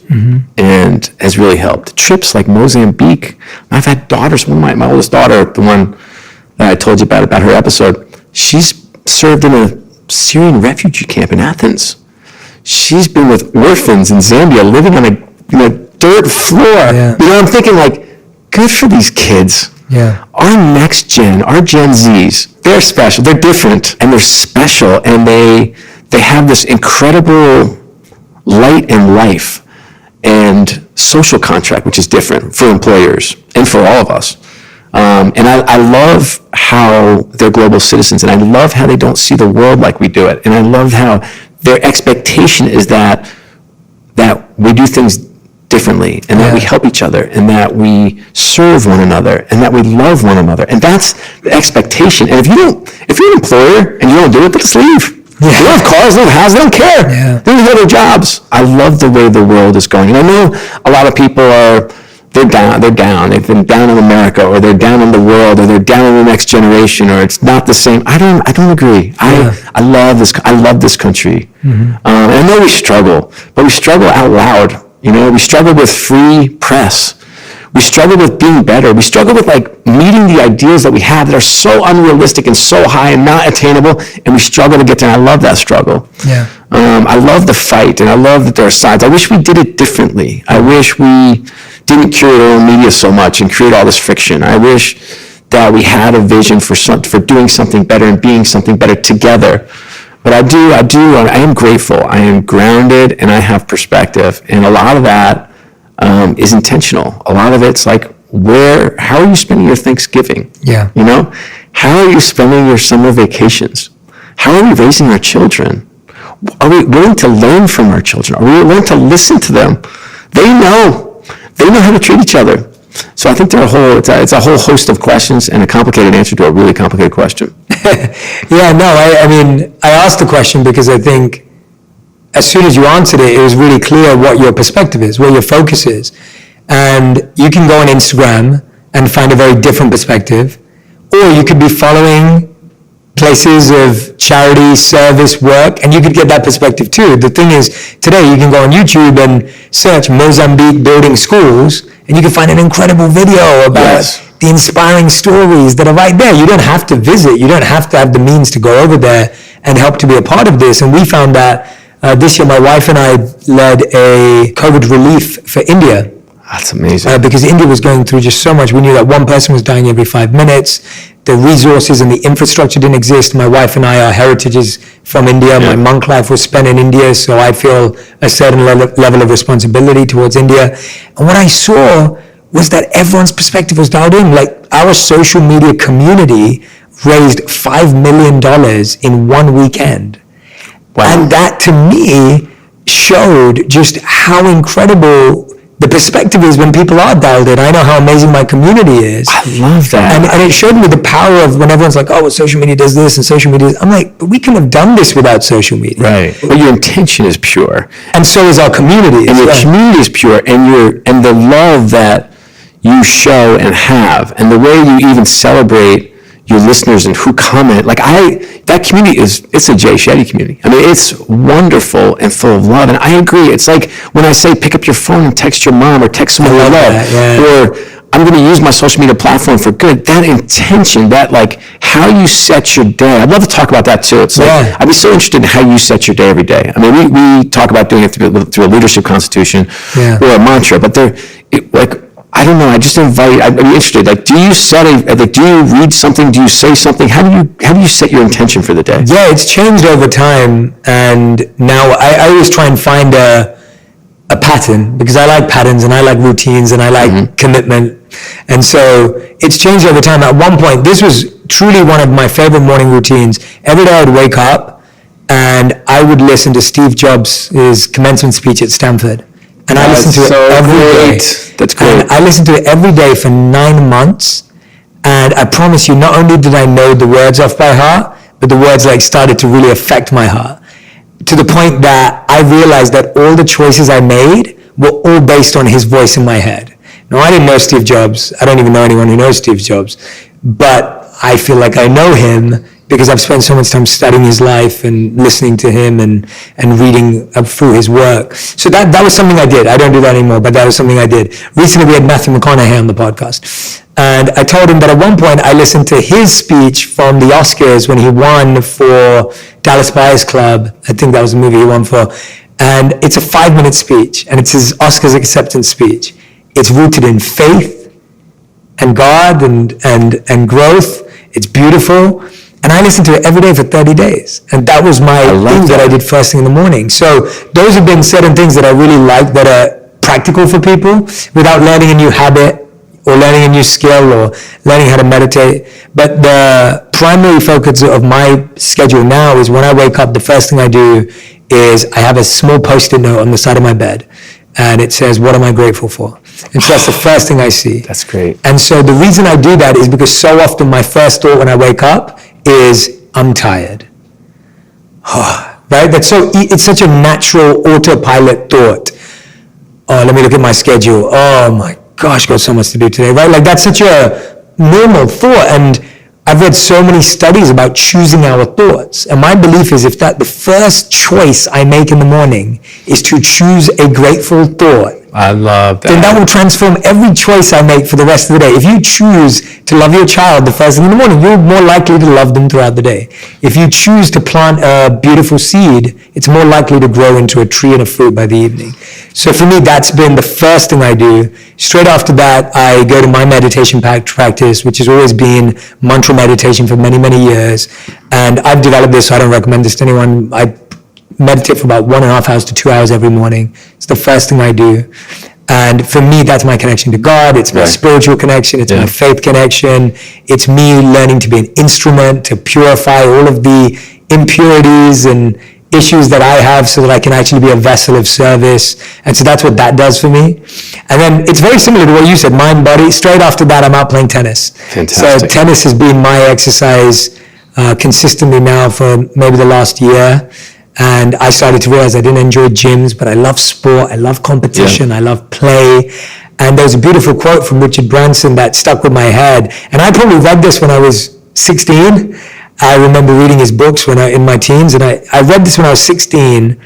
and has really helped. Trips like Mozambique. I've had daughters. My oldest daughter, the one that I told you about her episode, she's served in a Syrian refugee camp in Athens. She's been with orphans in Zambia, living on a dirt floor. Yeah. I'm thinking like, good for these kids. Yeah. Our next gen, our Gen Zs, they're special. They're different, and they're special, and they have this incredible light and life and social contract, which is different for employers and for all of us. And I love how they're global citizens, and I love how they don't see the world like we do it. And I love how their expectation is that we do things differently, and that we help each other, and that we serve one another, and that we love one another. And that's the expectation. And if you're an employer and you don't do it, just leave. Yeah. They don't have cars, they don't have houses, they don't care. Yeah. They don't have their jobs. I love the way the world is going. And I know a lot of people they're down. They've been down in America, or they're down in the world, or they're down in the next generation, or it's not the same. I don't agree. I love this country. Mm-hmm. And I know we struggle, but we struggle out loud. We struggle with free press. We struggle with being better. We struggle with meeting the ideals that we have that are so unrealistic and so high and not attainable, and we struggle to get there. I love that struggle. Yeah. I love the fight, and I love that there are sides. I wish we did it differently. I wish we didn't curate our own media so much and create all this friction. I wish that we had a vision for doing something better and being something better together. But I am grateful. I am grounded, and I have perspective. And a lot of that is intentional. A lot of it's like how are you spending your Thanksgiving? Yeah. You know, how are you spending your summer vacations? How are we raising our children? Are we willing to learn from our children? Are we willing to listen to them? They know how to treat each other. So I think it's a whole host of questions and a complicated answer to a really complicated question. Yeah, no, I mean, I asked the question because I think as soon as you answered it, it was really clear what your perspective is, where your focus is. And you can go on Instagram and find a very different perspective, or you could be following places of charity, service, work, and you could get that perspective too. The thing is, today you can go on YouTube and search Mozambique building schools, and you can find an incredible video about the inspiring stories that are right there. You don't have to visit. You don't have to have the means to go over there and help to be a part of this. And we found that this year, my wife and I led a COVID relief for India. That's amazing. Because India was going through just so much. We knew that one person was dying every 5 minutes. The resources and the infrastructure didn't exist. My wife and I, our heritage is from India. My monk life was spent in India, so I feel a certain level of responsibility towards India. And what I saw was that everyone's perspective was dialed in. Like, our social media community raised $5 million in one weekend. Wow. And that, to me, showed just how incredible the perspective is when people are dialed in. I know how amazing my community is. I love that. And it showed me the power of when everyone's like, oh, well, social media does this and social media. I'm like, but we couldn't have done this without social media. Right. But your intention is pure. And so is our community. And your community is pure. And the love that you show and have, and the way you even celebrate your listeners and who comment, that community it's a Jay Shetty community. I mean, it's wonderful and full of love. And I agree. It's like when I say pick up your phone and text your mom or text someone you love, or I'm going to use my social media platform for good. That intention, that how you set your day. I'd love to talk about that too. It's I'd be so interested in how you set your day every day. I mean, we talk about doing it through a leadership constitution or a mantra, but I don't know. I'd be interested. Do you do you read something? Do you say something? How do you set your intention for the day? Yeah, it's changed over time, and now I always try and find a pattern, because I like patterns and I like routines and I like commitment, and so it's changed over time. At one point, this was truly one of my favorite morning routines. Every day I'd wake up and I would listen to Steve Jobs' commencement speech at Stanford. And I listened to it every day. That's great. And I listened to it every day for 9 months. And I promise you, not only did I know the words off by heart, but the words started to really affect my heart. To the point that I realized that all the choices I made were all based on his voice in my head. Now, I didn't know Steve Jobs. I don't even know anyone who knows Steve Jobs. But I feel like I know him because I've spent so much time studying his life and listening to him and reading through his work. So that was something I did. I don't do that anymore, but that was something I did. Recently, we had Matthew McConaughey on the podcast. And I told him that at one point I listened to his speech from the Oscars when he won for Dallas Buyers Club. I think that was the movie he won for. And it's a 5-minute speech, and it's his Oscars acceptance speech. It's rooted in faith and God and growth. It's beautiful. And I listened to it every day for 30 days. And that was my thing that I did first thing in the morning. So those have been certain things that I really like that are practical for people without learning a new habit or learning a new skill or learning how to meditate. But the primary focus of my schedule now is when I wake up, the first thing I do is I have a small Post-it note on the side of my bed. And it says, what am I grateful for? And so that's the first thing I see. That's great. And so the reason I do that is because so often my first thought when I wake up is, I'm tired. Right? It's such a natural autopilot thought. Oh, let me look at my schedule. Oh my gosh, got so much to do today, right? That's such a normal thought. And I've read so many studies about choosing our thoughts. And my belief is if the first choice I make in the morning is to choose a grateful thought, I love that. Then that will transform every choice I make for the rest of the day. If you choose to love your child the first thing in the morning, you're more likely to love them throughout the day. If you choose to plant a beautiful seed, it's more likely to grow into a tree and a fruit by the evening. So for me, that's been the first thing I do. Straight after that, I go to my meditation practice, which has always been mantra meditation for many, many years. And I've developed this, so I don't recommend this to anyone. I meditate for about 1.5 hours to 2 hours every morning. It's the first thing I do. And for me, that's my connection to God. It's my spiritual connection. It's my faith connection. It's me learning to be an instrument to purify all of the impurities and issues that I have so that I can actually be a vessel of service. And so that's what that does for me. And then it's very similar to what you said, mind, body. Straight after that, I'm out playing tennis. Fantastic. So tennis has been my exercise consistently now for maybe the last year. And I started to realize I didn't enjoy gyms, but I love sport, I love competition, I love play. And there's a beautiful quote from Richard Branson that stuck with my head. And I probably read this when I was 16. I remember reading his books when in my teens, and I read this when I was 16.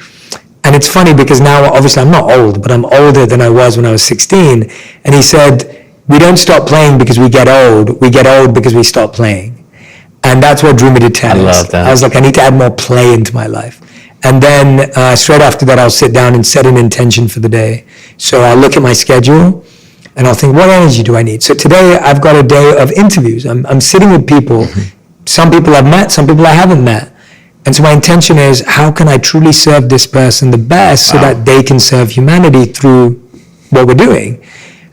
And it's funny because now, obviously, I'm not old, but I'm older than I was when I was 16. And he said, we don't stop playing because we get old. We get old because we stop playing. And that's what drew me to tennis. I love that. I was like, I need to add more play into my life. And then straight after that, I'll sit down and set an intention for the day. So I'll look at my schedule and I'll think, what energy do I need? So today I've got a day of interviews. I'm sitting with people. Some people I've met, some people I haven't met. And so my intention is, how can I truly serve this person the best so that they can serve humanity through what we're doing?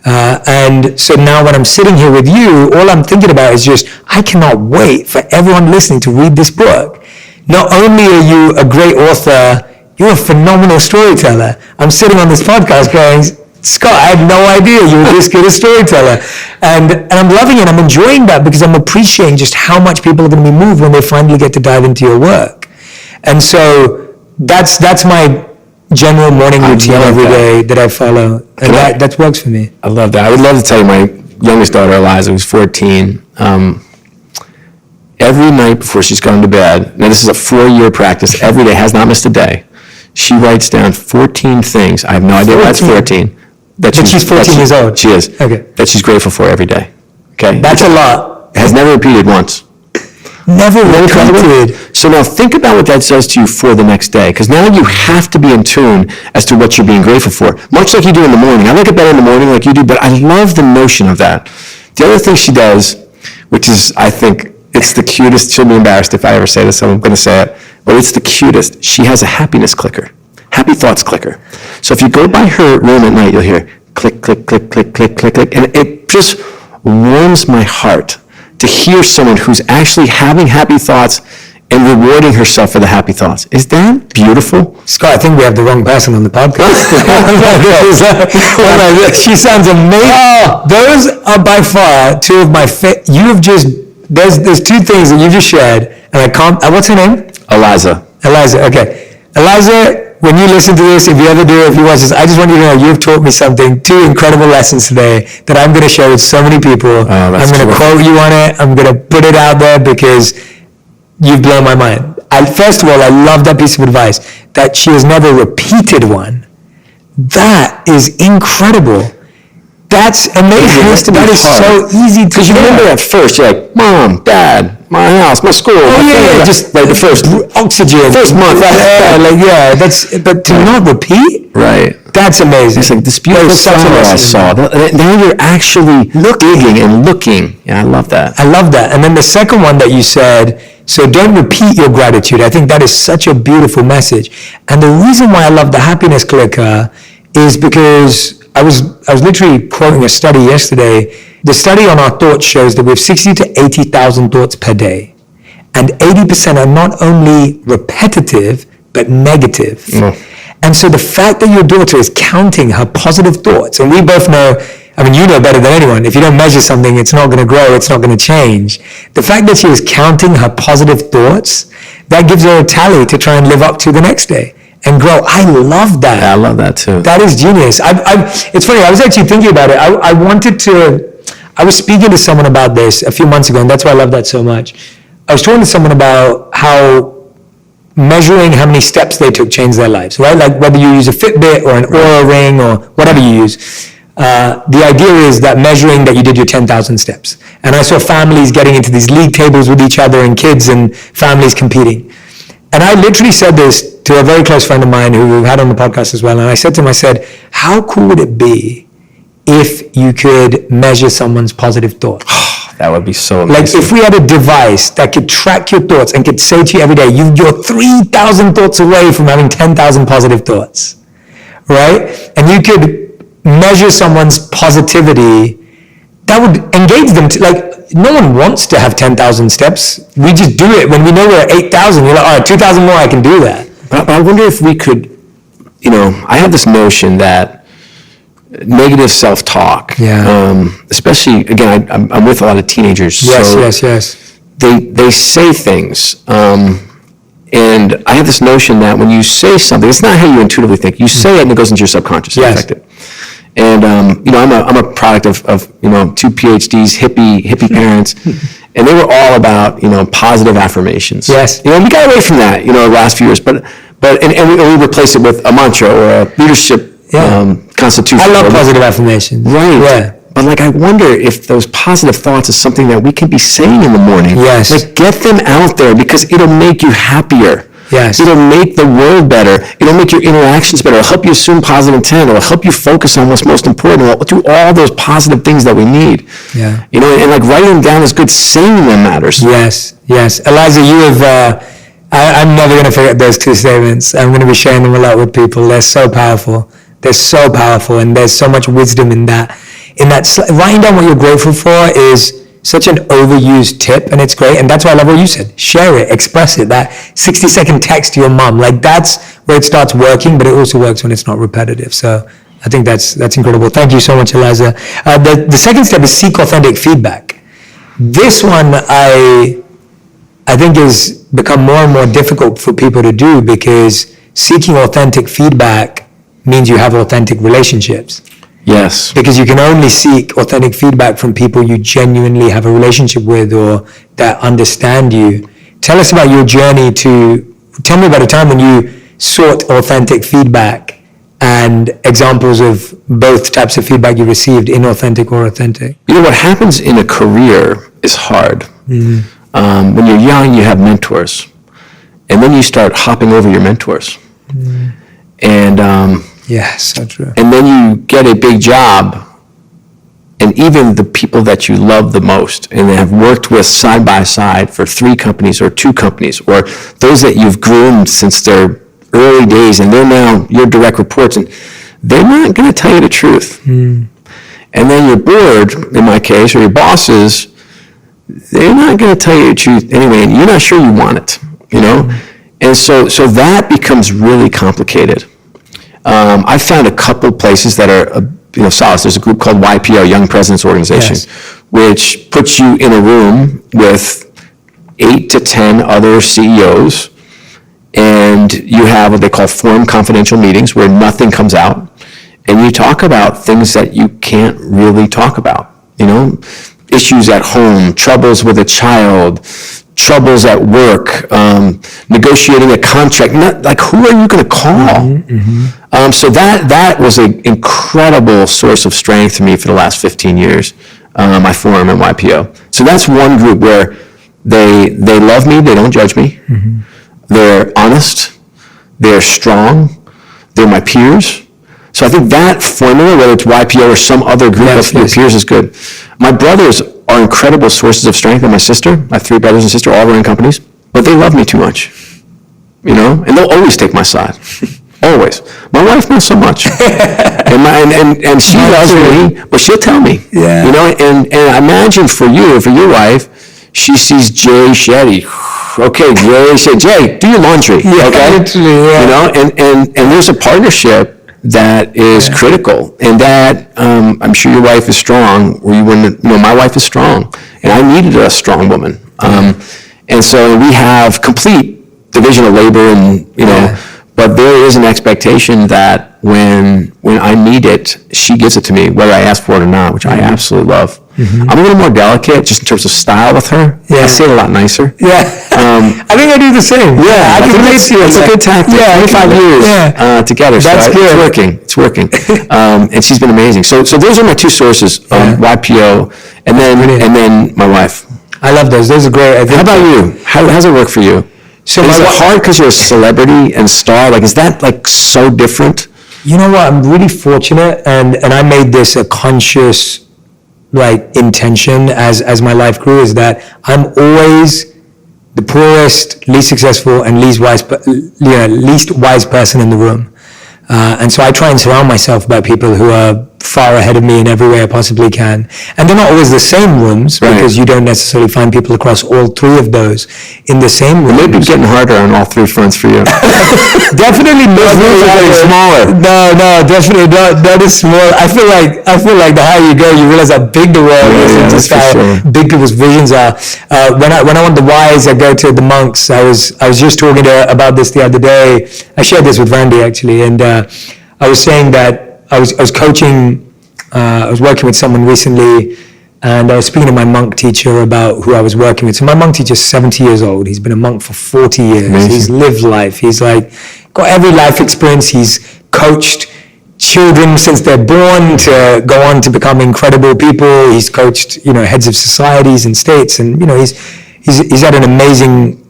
And so now when I'm sitting here with you, all I'm thinking about is just, I cannot wait for everyone listening to read this book. Not only are you a great author, you're a phenomenal storyteller. I'm sitting on this podcast going, Scott, I had no idea you were this good a storyteller. And I'm loving it. I'm enjoying that because I'm appreciating just how much people are going to be moved when they finally get to dive into your work. And so that's my general morning routine every day that I follow. And that works for me. I love that. I would love to tell you my youngest daughter, Eliza, who's 14, every night before she's going to bed, now this is a 4-year practice, every day, has not missed a day, she writes down 14 things, I have no idea why that's 14. But she's 14 years old. She is. Okay. That she's grateful for every day. Okay? That's a lot. It has never repeated once. Never repeated. So now think about what that says to you for the next day, because now you have to be in tune as to what you're being grateful for, much like you do in the morning. I like it better in the morning like you do, but I love the notion of that. The other thing she does, which is, I think, it's the cutest. She'll be embarrassed if I ever say this, so I'm going to say it. But it's the cutest. She has a happiness clicker, happy thoughts clicker. So if you go by her room at night, you'll hear click, click, click, click, click, click, click. And it just warms my heart to hear someone who's actually having happy thoughts and rewarding herself for the happy thoughts. Is that beautiful? Scott, I think we have the wrong person on the podcast. She sounds amazing. Those are by far two of my there's two things that you just shared, and I can't, what's her name? Eliza, okay. Eliza, when you listen to this, if you ever do, if you watch this, I just want you to know you've taught me something, 2 incredible lessons today that I'm going to share with so many people. I'm going to quote you on it. I'm going to put it out there because you've blown my mind. First of all, I love that piece of advice, that she has never repeated one. That is incredible. That's amazing. That is so easy to do. Because you remember at first, you're like, Mom, Dad, my house, my school. Just like the first oxygen. First month. But to not repeat? Right. That's amazing. It's like this beautiful flower I saw. Now you're actually digging and looking. Yeah, I love that. I love that. And then the second one that you said, so don't repeat your gratitude. I think that is such a beautiful message. And the reason why I love the happiness clicker is because I was literally quoting a study yesterday. The study on our thoughts shows that we have 60 to 80,000 thoughts per day. And 80% are not only repetitive, but negative. And so the fact that your daughter is counting her positive thoughts, and we both know, I mean, you know better than anyone, if you don't measure something, it's not going to grow, it's not going to change. The fact that she is counting her positive thoughts, that gives her a tally to try and live up to the next day and grow. I love that. Yeah, I love that too. That is genius. It's funny, I was actually thinking about it. I was speaking to someone about this a few months ago, and that's why I love that so much. I was talking to someone about how measuring how many steps they took changed their lives, right? Like whether you use a Fitbit or an Oura Ring or whatever you use. The idea is that measuring that you did your 10,000 steps. And I saw families getting into these league tables with each other and kids and families competing. And I literally said this to a very close friend of mine who we've had on the podcast as well. And I said to him, how cool would it be if you could measure someone's positive thoughts? That would be so amazing. Like if we had a device that could track your thoughts and could say to you every day, you're 3,000 thoughts away from having 10,000 positive thoughts, right? And you could measure someone's positivity, that would engage them to, like, no one wants to have 10,000 steps. We just do it when we know we're at 8,000. You're like, all right, 2,000 more, I can do that. But I wonder if we could, I have this notion that negative self-talk, especially, again, I'm with a lot of teenagers. Yes. They say things, and I have this notion that when you say something, it's not how you intuitively think. You say it and it goes into your subconscious. Yes. And I'm a product of 2 PhDs, hippie parents, and they were all about positive affirmations. Yes. We got away from that the last few years, but we replaced it with a mantra or a leadership constitution. I love positive affirmations. Right. Yeah. But I wonder if those positive thoughts is something that we can be saying in the morning. Yes. Get them out there because it'll make you happier. Yes. It'll make the world better. It'll make your interactions better. It'll help you assume positive intent. It'll help you focus on what's most important. It'll do all those positive things that we need. Yeah. And writing them down is good. Saying them matters. Yes. Eliza, you have, I'm never going to forget those 2 statements. I'm going to be sharing them a lot with people. They're so powerful. And there's so much wisdom in that. Writing down what you're grateful for is such an overused tip, and it's great. And that's why I love what you said. Share it, express it. That 60-second text to your mom, that's where it starts working, but it also works when it's not repetitive. So I think that's incredible. Thank you so much, Eliza. The second step is seek authentic feedback. This one I think has become more and more difficult for people to do because seeking authentic feedback means you have authentic relationships. Yes. Because you can only seek authentic feedback from people you genuinely have a relationship with or that understand you. Tell us about your journey tell me about a time when you sought authentic feedback and examples of both types of feedback you received, inauthentic or authentic. What happens in a career is hard. Mm-hmm. When you're young, you have mentors. And then you start hopping over your mentors. Mm-hmm. And so true. And then you get a big job, and even the people that you love the most and have worked with side by side for 3 companies or 2 companies, or those that you've groomed since their early days, and they're now your direct reports, and they're not going to tell you the truth. Mm. And then your board, in my case, or your bosses, they're not going to tell you the truth anyway, and you're not sure you want it, And so that becomes really complicated. I've found a couple places that are, solace. There's a group called YPO, Young Presidents Organization, which puts you in a room with 8 to 10 other CEOs, and you have what they call forum confidential meetings where nothing comes out, and you talk about things that you can't really talk about, issues at home, troubles with a child, troubles at work, negotiating a contract. Who are you going to call? Mm-hmm. So that was an incredible source of strength for me for the last 15 years, my forum and YPO. So that's one group where they love me, they don't judge me, mm-hmm. They're honest, they're strong, they're my peers. So I think that formula, whether it's YPO or some other group of your peers, is good. My brothers are incredible sources of strength, and my sister, my 3 brothers and sister, all run companies, but they love me too much, and they'll always take my side, always. My wife, not so much, and she loves me, but she'll tell me, and I imagine for your wife, she sees Jay Shetty. Okay, Jay, do your laundry. Okay, literally, and there's a partnership that is critical, and that I'm sure your wife is strong, or you wouldn't. My wife is strong, and I needed a strong woman. And so we have complete division of labor, and but there is an expectation that when I need it, she gives it to me, whether I ask for it or not, which I absolutely love. Mm-hmm. I'm a little more delicate just in terms of style with her. I say it a lot nicer. I think I do the same. I can relate to you. It's a good tactic. 25 years together. That's good. It's working. And she's been amazing. So those are my 2 sources, YPO, and then my wife. I love those. Those are great. How about you? How's it work for you? So is it hard because you're a celebrity and star? Is that so different? You know what? I'm really fortunate, and I made this a conscious intention as my life grew, is that I'm always the poorest, least successful, and least wise person in the room. And so I try and surround myself by people who are far ahead of me in every way I possibly can. And they're not always the same rooms, because you don't necessarily find people across all three of those in the same room. Maybe getting harder on all three fronts for you. Definitely not. Those rooms are getting smaller. No, definitely not as small. I feel like the higher you go, you realize how big the world is, and just how big people's visions are. When I want the whys, I go to the monks. I was just talking about this the other day. I shared this with Randy actually, and I was saying that I was coaching. I was working with someone recently, and I was speaking to my monk teacher about who I was working with. So my monk teacher's 70 years old. He's been a monk for 40 years. Amazing. He's lived life. He's like got every life experience. He's coached children since they're born to go on to become incredible people. He's coached, heads of societies and states, and he's had an amazing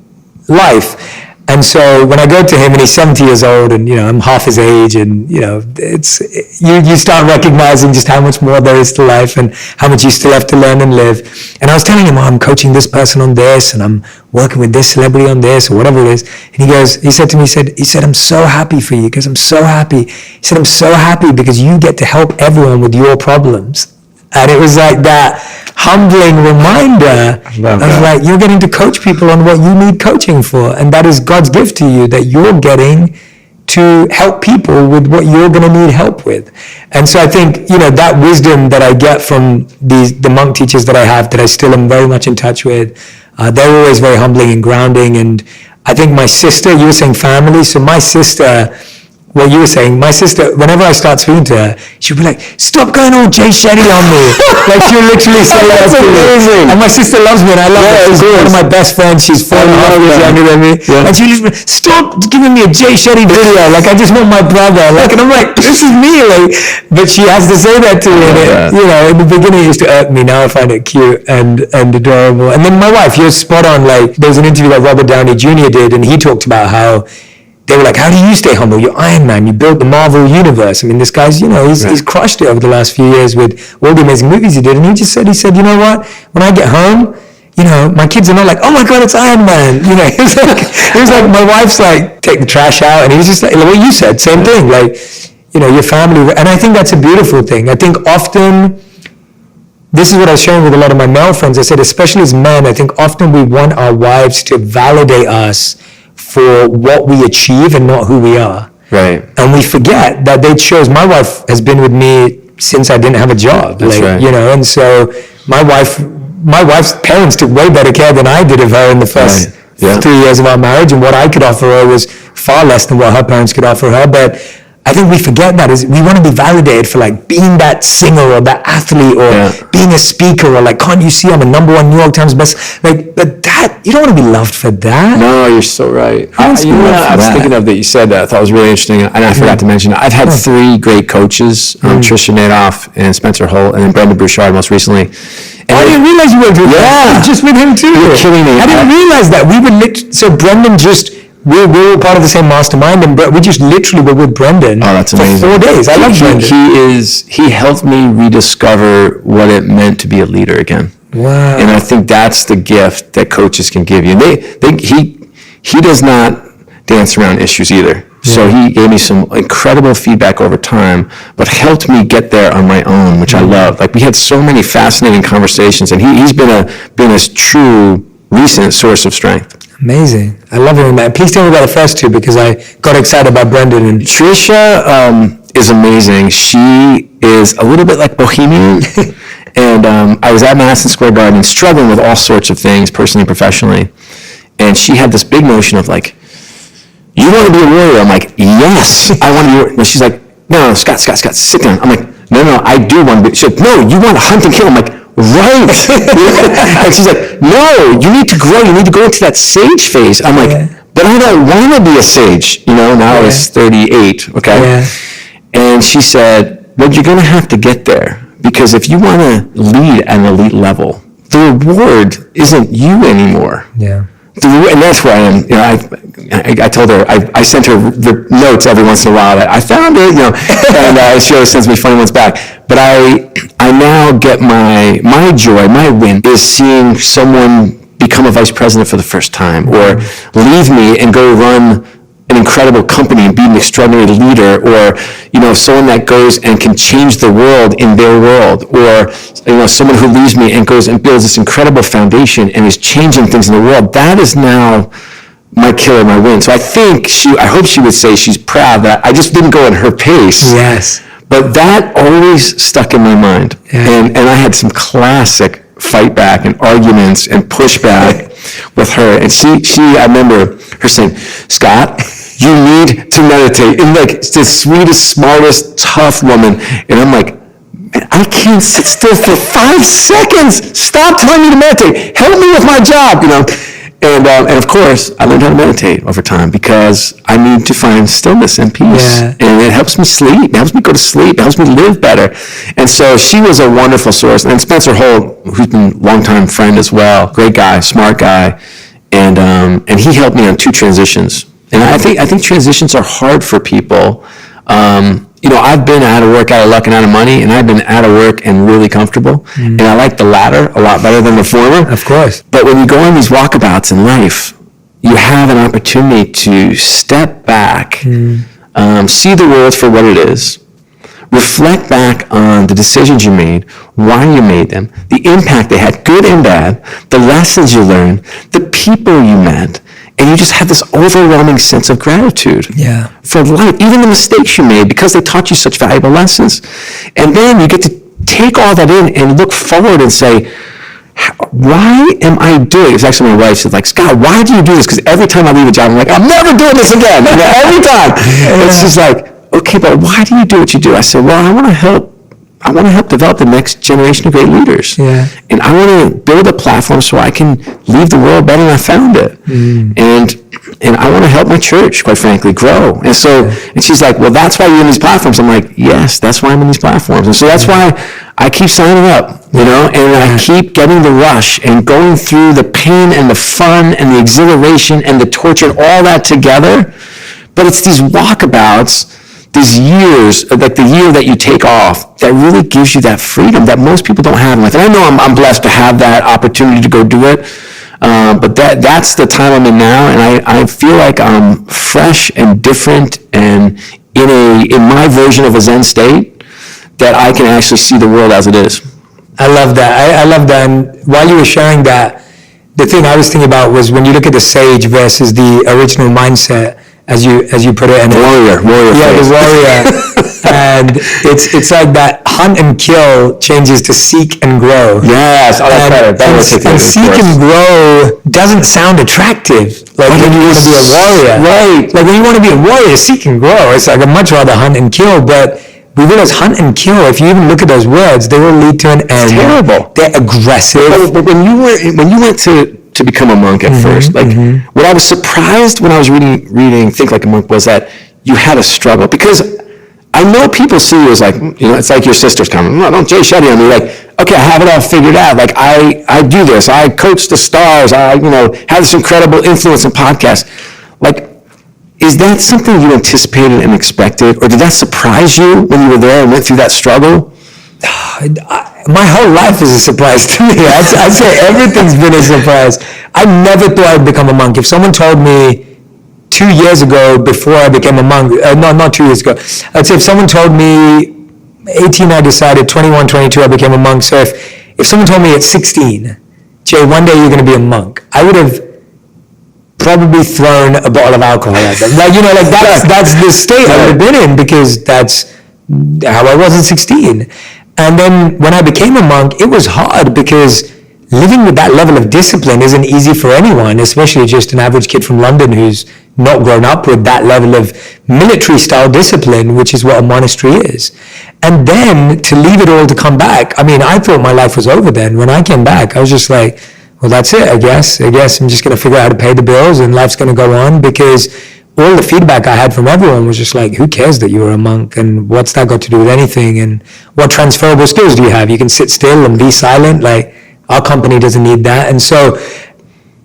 life. And so when I go to him and he's 70 years old and, I'm half his age, and, it's, you start recognizing just how much more there is to life and how much you still have to learn and live. And I was telling him, I'm coaching this person on this, and I'm working with this celebrity on this, or whatever it is. And he said to me, he said, I'm so happy for you, because I'm so happy. He said, I'm so happy because you get to help everyone with your problems. And it was like that humbling reminder of like, you're getting to coach people on what you need coaching for. And that is God's gift to you, that you're getting to help people with what you're going to need help with. And so I think, that wisdom that I get from the monk teachers that I have, that I still am very much in touch with, they're always very humbling and grounding. And I think my sister, you were saying family, so my sister, what you were saying, my sister, whenever I start speaking to her, she'll be like, stop going all Jay Shetty on me. Like, she'll literally say that to me. And my sister loves me, and I love her. She's one of my best friends. She's 4.5 years younger than me. Yeah. And she'll just be, stop giving me a Jay Shetty video. Like, I just want my brother. Like, and I'm like, this is me. Like, but she has to say that to me. And in the beginning it used to irk me. Now I find it cute and adorable. And then my wife, you're spot on. Like, there was an interview that Robert Downey Jr. did, and he talked about how they were like, how do you stay humble? You're Iron Man. You built the Marvel universe. I mean, this guy's, he's crushed it over the last few years with all the amazing movies he did. And he said, you know what? When I get home, my kids are not like, oh my God, it's Iron Man. He was like, my wife's like, take the trash out. And he was just like what you said, same thing. Like, your family. And I think that's a beautiful thing. I think often, this is what I was sharing with a lot of my male friends. I said, especially as men, I think often we want our wives to validate us for what we achieve and not who we are. Right. And we forget that it shows. My wife has been with me since I didn't have a job. That's right. And so my wife's parents took way better care than I did of her in the first 3 years of our marriage, and what I could offer her was far less than what her parents could offer her. But I think we forget that is we want to be validated for like being that singer or that athlete or being a speaker or like, can't you see I'm a #1 New York Times best? Like, but that, you don't want to be loved for that. No, you're so right. I was thinking of that you said that. I thought it was really interesting, and I forgot to mention, I've had 3 great coaches, Trisha Nadoff and Spencer Holt, and then Brendan Bouchard most recently. And I didn't realize you worked with him. Just with him too. You're kidding me. I didn't realize that. So Brendan we were part of the same mastermind, and we just literally were with Brendan for 4 days. I love Brendan. He helped me rediscover what it meant to be a leader again. Wow. And I think that's the gift that coaches can give you. He does not dance around issues either. Yeah. So he gave me some incredible feedback over time, but helped me get there on my own, which I love. Like, we had so many fascinating conversations, and he's been a true recent source of strength. Amazing. I love hearing that. Please tell me about the first 2, because I got excited about Brendan. And Trisha is amazing. She is a little bit like bohemian. And I was at Madison Square Garden struggling with all sorts of things, personally and professionally. And she had this big notion of like, you want to be a warrior? I'm like, yes, I want to be a warrior. No, she's like, no, Scott, sit down. I'm like, no, I do want to be. She's like, no, you want to hunt and kill. I'm like, right. And she's like, no, you need to grow. You need to go into that sage phase. I'm like, but I don't want to be a sage. Now I was 38, okay? Yeah. And she said, well, you're going to have to get there, because if you want to lead at an elite level, the reward isn't you anymore. Yeah. And that's where I am. I told her, I sent her the notes every once in a while that I found it, and she always sends me funny ones back. But I now get my joy, my win is seeing someone become a vice president for the first time, or leave me and go run an incredible company and be an extraordinary leader, or, someone that goes and can change the world in their world, or, someone who leaves me and goes and builds this incredible foundation and is changing things in the world, that is now my killer, my win. So I hope she would say she's proud that I just didn't go at her pace. Yes. But that always stuck in my mind. Yeah. And I had some classic fight back and arguments and pushback with her. And I remember her saying, Scott, you need to meditate. And like, the sweetest, smartest, tough woman. And I'm like, man, I can't sit still for 5 seconds. Stop telling me to meditate. Help me with my job, And of course, I learned how to meditate over time because I need to find stillness and peace. Yeah. And it helps me sleep. It helps me go to sleep. It helps me live better. And so she was a wonderful source. And Spencer Holt, who's been a longtime friend as well, great guy, smart guy. And he helped me on 2 transitions. And I think transitions are hard for people. I've been out of work, out of luck, and out of money, and I've been out of work and really comfortable. And I like the latter a lot better than the former. Of course. But when you go on these walkabouts in life, you have an opportunity to step back, see the world for what it is, reflect back on the decisions you made, why you made them, the impact they had, good and bad, the lessons you learned, the people you met. And you just have this overwhelming sense of gratitude for life, even the mistakes you made, because they taught you such valuable lessons. And then you get to take all that in and look forward and say, why am I doing it? It's actually my wife said, like, Scott, why do you do this? Because every time I leave a job, I'm like, I'm never doing this again. Every time. And she's like, okay, but why do you do what you do? I said, well, I want to help develop the next generation of great leaders. Yeah. And I want to build a platform so I can leave the world better than I found it. And I want to help my church, quite frankly, grow. And so, and she's like, well, that's why you're in these platforms. I'm like, yes, that's why I'm in these platforms. And so that's why I keep signing up, and I keep getting the rush and going through the pain and the fun and the exhilaration and the torture and all that together. But it's these walkabouts, these years, like the year that you take off, that really gives you that freedom that most people don't have in life. And I know I'm blessed to have that opportunity to go do it, but that's the time I'm in now, and I feel like I'm fresh and different and in my version of a Zen state that I can actually see the world as it is. I love that. I love that. And while you were sharing that, the thing I was thinking about was when you look at the sage versus the original mindset, as you put it, and warrior. Yeah, the warrior. And it's like that hunt and kill changes to seek and grow. Yes, I like that. And seek and grow doesn't sound attractive. Like when you want to be a warrior, right? Like when you want to be a warrior, seek and grow. It's like I'd much rather hunt and kill, but we realize hunt and kill, if you even look at those words, they will lead to an end. It's terrible. They're aggressive. But when you went to become a monk at first, like what I was surprised when I was reading Think Like a Monk was that you had a struggle, because I know people see you as like, it's like your sister's coming. No, don't Jay Shetty on me. Like, okay, I have it all figured out. Like I do this. I coach the stars. I have this incredible influence in podcasts. Like, is that something you anticipated and expected, or did that surprise you when you were there and went through that struggle? My whole life is a surprise to me. I'd say everything's been a surprise. I never thought I'd become a monk. If someone told me 2 years ago, before I became a monk, not 2 years ago, I'd say if someone told me 18 I decided, 21, 22 I became a monk. So if someone told me at 16, Jay, one day you're going to be a monk, I would have probably thrown a bottle of alcohol at them. That's the state I would have been in, because that's how I was at 16. And then when I became a monk, it was hard, because living with that level of discipline isn't easy for anyone, especially just an average kid from London who's not grown up with that level of military style discipline, which is what a monastery is. And then to leave it all to come back, I thought my life was over then. When I came back, I was just like, well, that's it, I guess I'm just going to figure out how to pay the bills and life's going to go on, because all the feedback I had from everyone was just like, who cares that you were a monk, and what's that got to do with anything, and what transferable skills do you have? You can sit still and be silent. Like, our company doesn't need that. And so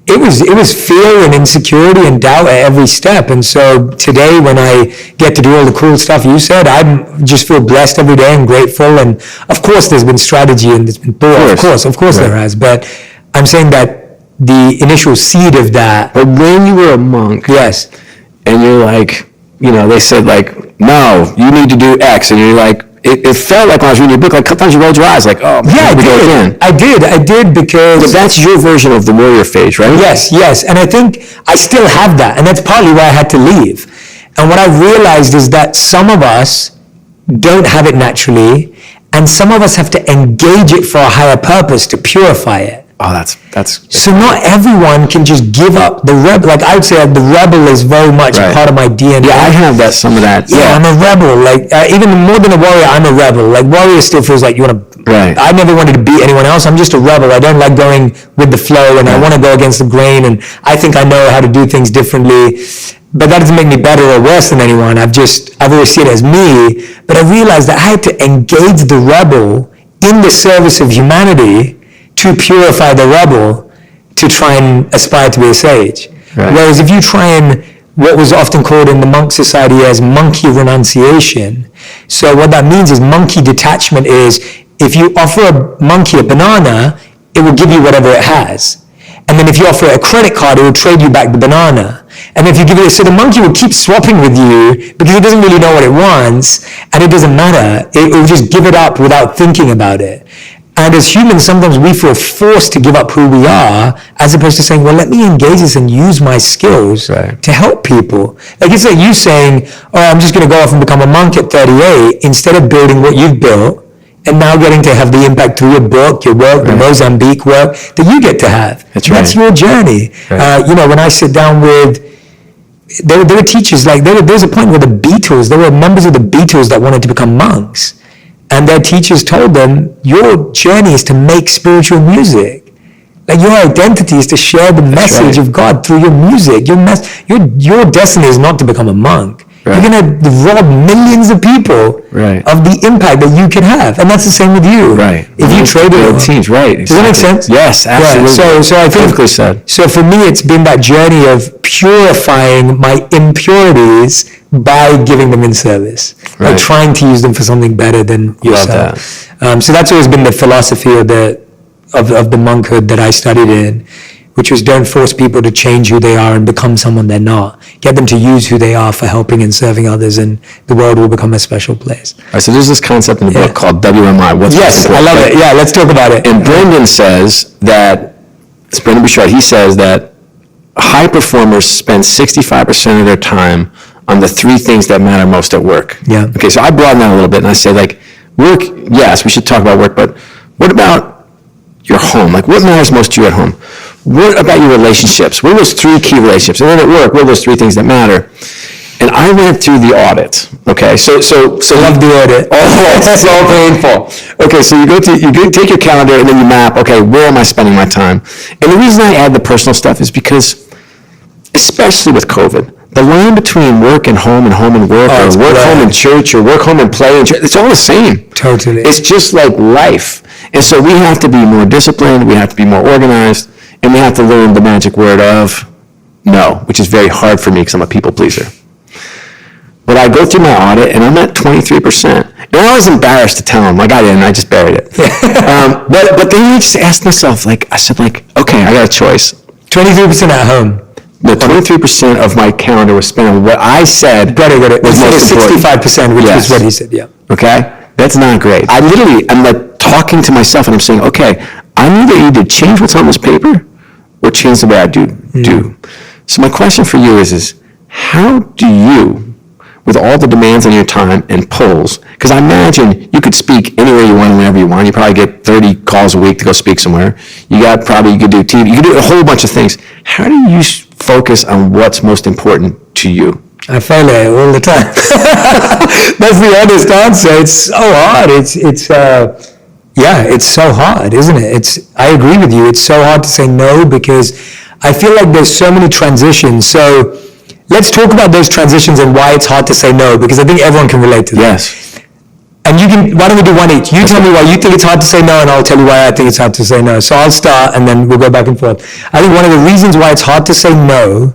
it was fear and insecurity and doubt at every step. And so today, when I get to do all the cool stuff you said, I just feel blessed every day and grateful. And of course there's been strategy and there's been thought, of course right. There has, but I'm saying that the initial seed of that. But when you were a monk, yes, and you're like, they said like, no, you need to do X, and you're like, it felt like when I was reading your book, like sometimes you rolled your eyes, like, oh, yeah, I did because... But that's your version of the warrior phase, right? Yes, and I think I still have that, and that's partly why I had to leave. And what I realized is that some of us don't have it naturally, and some of us have to engage it for a higher purpose to purify it. Oh, that's so not everyone can just give up the rebel. Like I would say, the rebel is very much a part of my DNA. Yeah, I have some of that. Yeah, I'm a rebel. Like even more than a warrior, I'm a rebel. Like warrior still feels like you want to. Right. I never wanted to beat anyone else. I'm just a rebel. I don't like going with the flow, and I want to go against the grain. And I think I know how to do things differently. But that doesn't make me better or worse than anyone. I've always seen it as me. But I realized that I had to engage the rebel in the service of humanity to purify the rebel to try and aspire to be a sage. Right. Whereas if you try and, what was often called in the monk society as monkey renunciation. So what that means is monkey detachment is, if you offer a monkey a banana, it will give you whatever it has. And then if you offer it a credit card, it will trade you back the banana. And if you give it, so the monkey will keep swapping with you because it doesn't really know what it wants, and it doesn't matter. It will just give it up without thinking about it. And as humans, sometimes we feel forced to give up who we are, as opposed to saying, well, let me engage this and use my skills to help people. Like it's like you saying, oh, I'm just going to go off and become a monk at 38, instead of building what you've built, and now getting to have the impact through your book, your work, the Mozambique work that you get to have. That's your journey. Right. When I sit down with, there were teachers, like there was a point where there were members of the Beatles that wanted to become monks. And their teachers told them, your journey is to make spiritual music. Like your identity is to share the message of God through your music. Your destiny is not to become a monk. Right. You're going to rob millions of people of the impact that you can have. And that's the same with you. Right. If you trade it. Teams, right. Exactly. Does that make sense? Yes, absolutely. Yeah. So I think, perfectly said. So for me, it's been that journey of purifying my impurities by giving them in service. Like trying to use them for something better than yourself. So that's always been the philosophy of the monkhood that I studied in, which was don't force people to change who they are and become someone they're not. Get them to use who they are for helping and serving others, and the world will become a special place. All right, so there's this concept in the book called WMI. Yes, I love it. Yeah, let's talk about it. And Brendan says that, it's Brendan Bouchard, he says that high performers spend 65% of their time on the three things that matter most at work. Yeah. Okay, so I broaden that a little bit, and I say, like, work, yes, we should talk about work, but what about your home? Like, what matters most to you at home? What about your relationships? What are those three key relationships? And then at work, what are those three things that matter? And I went through the audit. Okay, so love the audit. Oh, it's so painful. Okay, so you take your calendar and then you map. Okay, where am I spending my time? And the reason I add the personal stuff is because, especially with COVID, the line between work and home and work, or work home and church, or work home and play and church, it's all the same. Totally. It's just like life. And so we have to be more disciplined, we have to be more organized, and we have to learn the magic word of no, which is very hard for me because I'm a people pleaser. But I go through my audit, and I'm at 23%. And I was embarrassed to tell them, like I didn't, I just buried it. But then I just asked myself, I said, okay, I got a choice. 23% at home. The 23% of my calendar was spent on what I said got it. was most important. 65%, which is what he said, yeah. Okay? That's not great. I'm like talking to myself, and I'm saying, okay, I either change what's on this paper or change the way I do. So my question for you is how do you, with all the demands on your time and pulls, because I imagine you could speak anywhere you want, whenever you want. You probably get 30 calls a week to go speak somewhere. You could do TV. You could do a whole bunch of things. How do you focus on what's most important to you? I fail at it all the time. That's the honest answer. It's so hard. It's so hard, isn't it? I agree with you. It's so hard to say no because I feel like there's so many transitions. So let's talk about those transitions and why it's hard to say no, because I think everyone can relate to that. Yes. And why don't we do one each? You tell me why you think it's hard to say no, and I'll tell you why I think it's hard to say no. So I'll start, and then we'll go back and forth. I think one of the reasons why it's hard to say no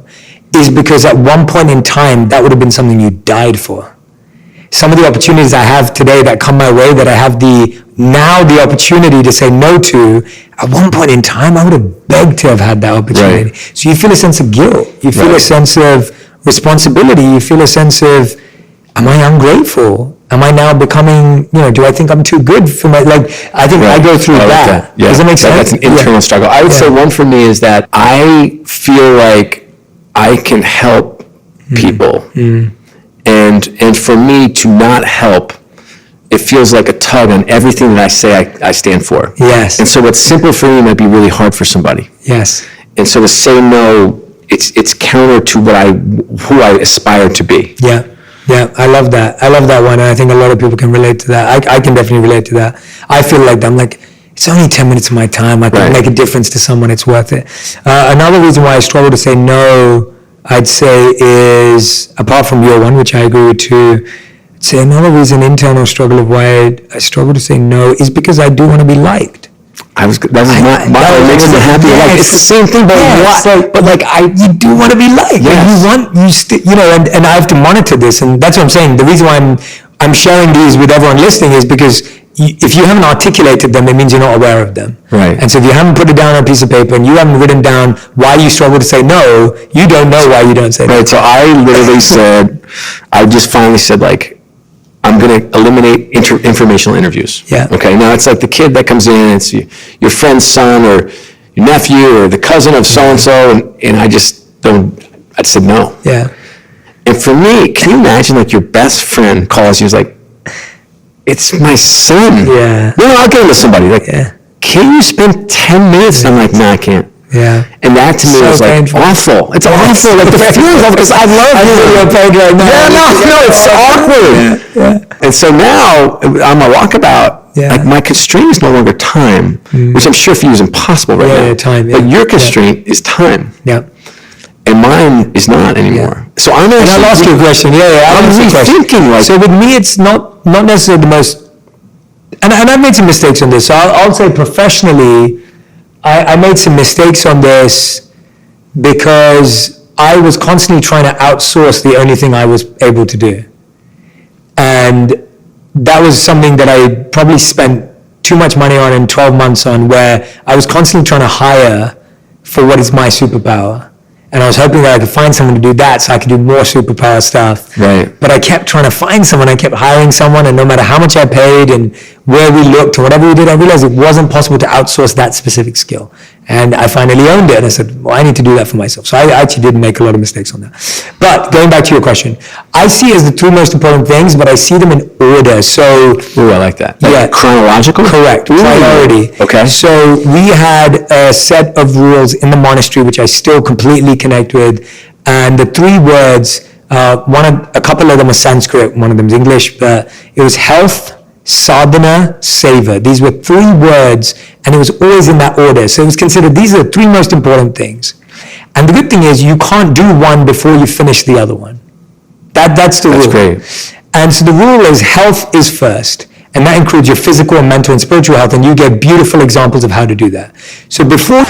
is because at one point in time, that would have been something you died for. Some of the opportunities I have today that come my way, that I have the opportunity to say no to, at one point in time, I would have begged to have had that opportunity. Right. So you feel a sense of guilt. You feel a sense of responsibility, you feel a sense of, am I ungrateful? Am I now becoming, do I think I'm too good for my, I think I go through that. Yeah. Does that make sense? That's an internal struggle. I would say one for me is that I feel like I can help people. And for me to not help, it feels like a tug on everything that I say I stand for. Yes. And so what's simple for me might be really hard for somebody. Yes. And so to say no, it's counter to who I aspire to be. Yeah. Yeah, I love that. I love that one, and I think a lot of people can relate to that. I can definitely relate to that. I feel like that. I'm like, it's only 10 minutes of my time. I can make a difference to someone. It's worth it. Another reason why I struggle to say no, I'd say, is, apart from your one, which I agree with too, I'd say another reason, internal struggle of why I struggle to say no, is because I do want to be liked. That makes me happy. It's the same thing, but you do want to be liked. Yes. And I have to monitor this, and that's what I'm saying. The reason why I'm sharing these with everyone listening is because if you haven't articulated them, it means you're not aware of them. Right. And so if you haven't put it down on a piece of paper and you haven't written down why you struggle to say no, you don't know why you don't say no. Right. So I literally I just finally said, I'm going to eliminate informational interviews. Yeah. Okay. Now it's like the kid that comes in, it's your friend's son or your nephew or the cousin of so-and-so. And I just I said no. Yeah. And for me, can you imagine your best friend calls you, it's my son. Yeah. No, I'll get into somebody. Can you spend 10 minutes? And I'm like, no, I can't. Yeah. And that to me was painful. Awful. It's awful. The feelings because I love your pain right now. Yeah, no, it's awkward. Yeah. And so now I'm a walkabout. Yeah. My constraint is no longer time, which I'm sure for you is impossible right now. Yeah, time. But your constraint is time. Yeah. And mine is not anymore. So I'm actually... And I lost your question. I'm rethinking. So with me, it's not necessarily the most... And I've made some mistakes on this. So I'll say professionally, I made some mistakes on this because I was constantly trying to outsource the only thing I was able to do. And that was something that I probably spent too much money on and 12 months on, where I was constantly trying to hire for what is my superpower. And I was hoping that I could find someone to do that so I could do more superpower stuff. Right. But I kept trying to find someone. I kept hiring someone, and no matter how much I paid and where we looked or whatever we did, I realized it wasn't possible to outsource that specific skill. And I finally owned it. And I said, well, I need to do that for myself. So I actually did make a lot of mistakes on that. But going back to your question, I see as the two most important things, but I see them in order. So... Ooh, I like that. Yeah. Chronological? Correct. Ooh. Priority. Okay. So we had a set of rules in the monastery, which I still completely connect with. And the three words, a couple of them are Sanskrit, one of them is English, but it was health, sadhana, seva. These were three words, and it was always in that order. So it was considered, these are the three most important things. And the good thing is, you can't do one before you finish the other one. That's the rule. That's great. And so the rule is health is first. And that includes your physical and mental and spiritual health, and you get beautiful examples of how to do that. So before...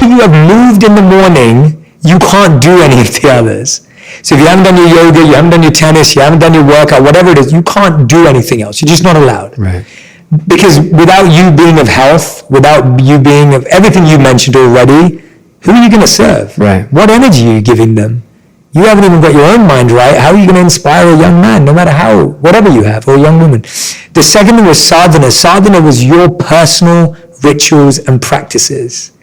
you have moved in the morning, you can't do any of the others. So if you haven't done your yoga, you haven't done your tennis, you haven't done your workout, whatever it is, you can't do anything else. You're just not allowed. Right. Because without you being of health, without you being of everything you mentioned already, who are you going to serve? Right. What energy are you giving them? You haven't even got your own mind right. How are you going to inspire a young man, no matter how, whatever you have, or a young woman? The second thing was sadhana. Sadhana was your personal rituals and practices.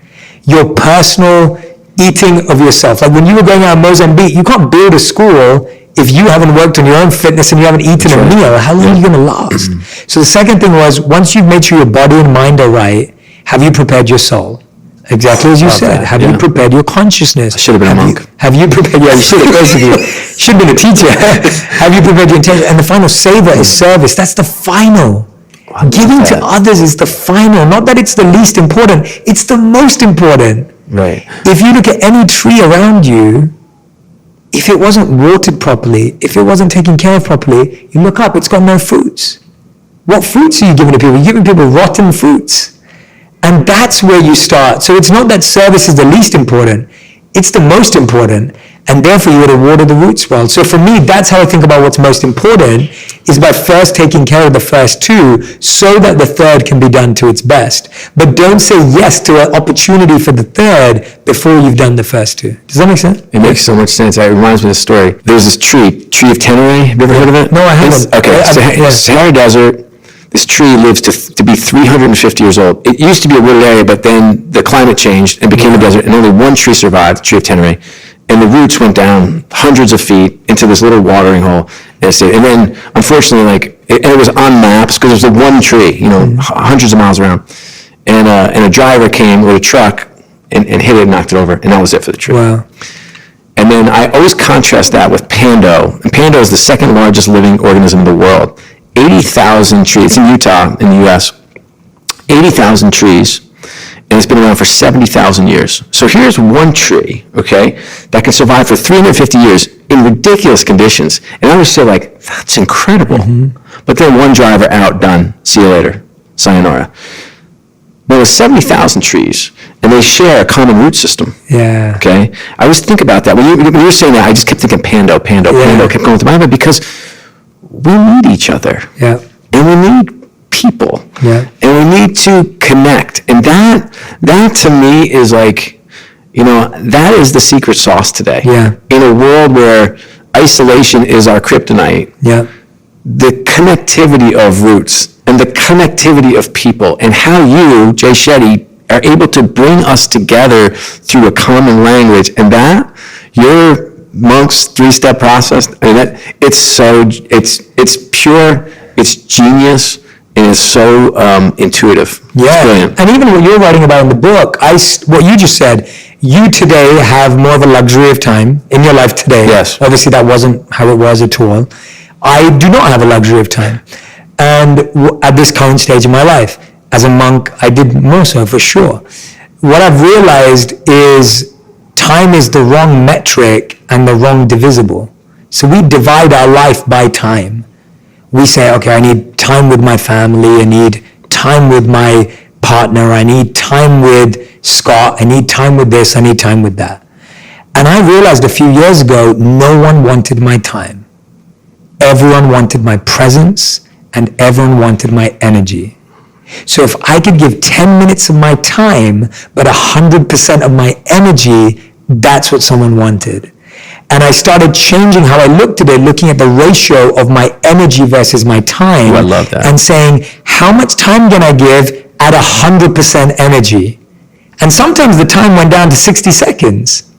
Your personal eating of yourself. Like when you were going out in Mozambique, you can't build a school if you haven't worked on your own fitness and you haven't eaten a meal. How long are you going to last? So the second thing was, once you've made sure your body and mind are right, have you prepared your soul? Exactly as you said. Have you prepared your consciousness? I should have been a monk. Have you prepared? Yeah, you should have. Basically, should have been a teacher. Have you prepared your intention? And the final savor is service. That's the final. Giving to others is the final. Not that it's the least important. It's the most important. Right. If you look at any tree around you, if it wasn't watered properly, if it wasn't taken care of properly, you look up, it's got no fruits. What fruits are you giving to people? You're giving people rotten fruits. And that's where you start. So it's not that service is the least important. It's the most important. And therefore you got to water the roots well. So for me, that's how I think about what's most important, is by first taking care of the first two so that the third can be done to its best. But don't say yes to an opportunity for the third before you've done the first two. Does that make sense? It makes so much sense. It reminds me of a story. There's this tree of Tenere. Have you ever heard of it? No, I haven't. Okay, Sahara Desert. This tree lives to be 350 years old. It used to be a wooded area, but then the climate changed and became a desert, and only one tree survived, the tree of Tenere. And the roots went down hundreds of feet into this little watering hole. And then, unfortunately, it was on maps because there was the one tree, hundreds of miles around. And a driver came with a truck and hit it and knocked it over, and that was it for the tree. Wow. And then I always contrast that with Pando. And Pando is the second largest living organism in the world. 80,000 trees. It's in Utah, in the U.S. 80,000 trees, and it's been around for 70,000 years. So here's one tree, okay, that can survive for 350 years in ridiculous conditions. And I would say, that's incredible. But then one driver out, done. See you later. Sayonara. Well, there's 70,000 trees, and they share a common root system. Yeah. Okay? I always think about that. When you were saying that, I just kept thinking Pando, kept going through my mind, because we need each other. Yeah. And we need people. Yeah. And we need to connect. And that to me is that is the secret sauce today. Yeah. In a world where isolation is our kryptonite. Yeah. The connectivity of roots and the connectivity of people, and how you, Jay Shetty, are able to bring us together through a common language, and that your Monk's 3-step process, it's pure, it's genius, and it's so intuitive. Yeah, and even what you're writing about in the book, what you just said, you today have more of a luxury of time in your life today. Yes. Obviously that wasn't how it was at all. I do not have a luxury of time. And at this current stage in my life, as a monk, I did more so for sure. What I've realized is time is the wrong metric and the wrong divisible. So we divide our life by time. We say, okay, I need time with my family, I need time with my partner, I need time with Scott, I need time with this, I need time with that. And I realized a few years ago, no one wanted my time. Everyone wanted my presence, and everyone wanted my energy. So if I could give 10 minutes of my time, but 100% of my energy, that's what someone wanted. And I started changing how I looked at it, looking at the ratio of my energy versus my time. I love that. And saying, how much time can I give at 100% energy? And sometimes the time went down to 60 seconds.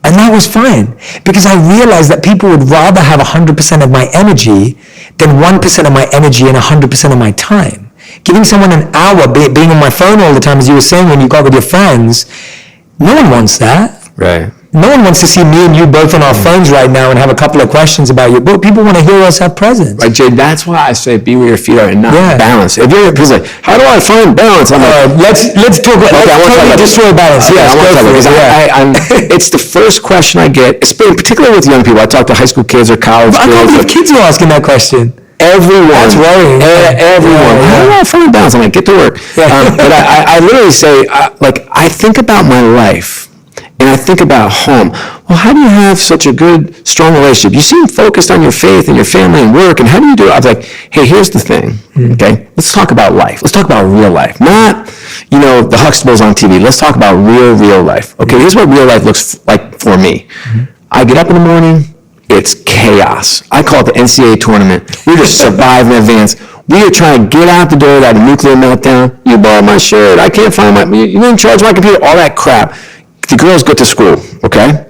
And that was fine. Because I realized that people would rather have 100% of my energy than 1% of my energy and 100% of my time. Giving someone an hour, being on my phone all the time, as you were saying when you got with your friends, no one wants that. Right. No one wants to see me and you both on our phones right now and have a couple of questions about your book. People want to hear us have presence. Right, Jay, that's why I say be where your feet are and not balance. If you're like, how do I find balance? I'm let's talk about totally destroy balance. Yeah, I want to talk about it. It's the first question I get, particularly with young people. I talk to high school kids or college kids. I can't believe kids are asking that question. Everyone. That's worrying. Everyone. How do I find balance? I'm like, get to work. But I literally say, I think about my life. And I think about home. Well, how do you have such a good, strong relationship? You seem focused on your faith and your family and work, and how do you do it? I was like, hey, here's the thing, okay? Let's talk about life. Let's talk about real life. Not, the Huxtables on TV. Let's talk about real life. Okay, here's what real life looks like for me. I get up in the morning, it's chaos. I call it the NCAA tournament. We just survive in advance. We are trying to get out the door without a nuclear meltdown. You borrowed my shirt. I can't find you didn't charge my computer. All that crap. the girls go to school, okay?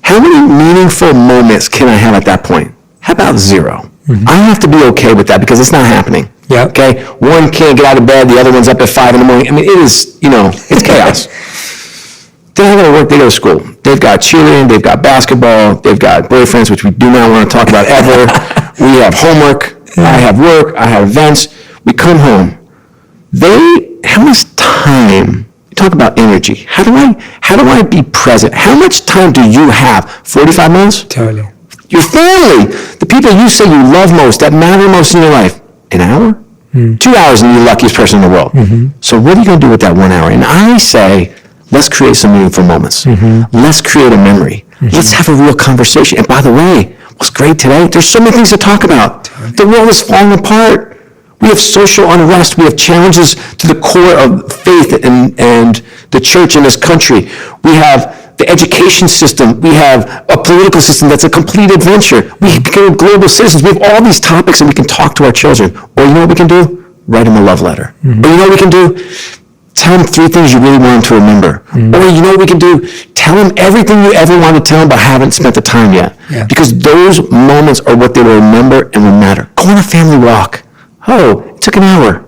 How many meaningful moments can I have at that point? How about 0? I have to be okay with that because it's not happening. Yeah. Okay? One can't get out of bed, the other one's up at 5 in the morning. I mean, it is, it's chaos. They're not going to work, they go to school. They've got cheerleading, they've got basketball, they've got boyfriends, which we do not want to talk about ever. We have homework, I have work, I have events. We come home. How much time, talk about energy. How do I be present? How much time do you have? 45 minutes? Totally. Your family, the people you say you love most, that matter most in your life, an hour? 2 hours and you're the luckiest person in the world. So what are you going to do with that 1 hour? And I say, let's create some meaningful moments. Let's create a memory. Let's have a real conversation. And by the way, what's great today, there's so many things to talk about. The world is falling apart. We have social unrest. We have challenges to the core of faith and the church in this country. We have the education system. We have a political system that's a complete adventure. We become global citizens. We have all these topics that we can talk to our children. Or you know what we can do? Write them a love letter. Or you know what we can do? Tell them 3 things you really want them to remember. Or you know what we can do? Tell them everything you ever want to tell them but haven't spent the time yet. Yeah. Because those moments are what they will remember and will matter. Go on a family walk. Oh, it took an hour.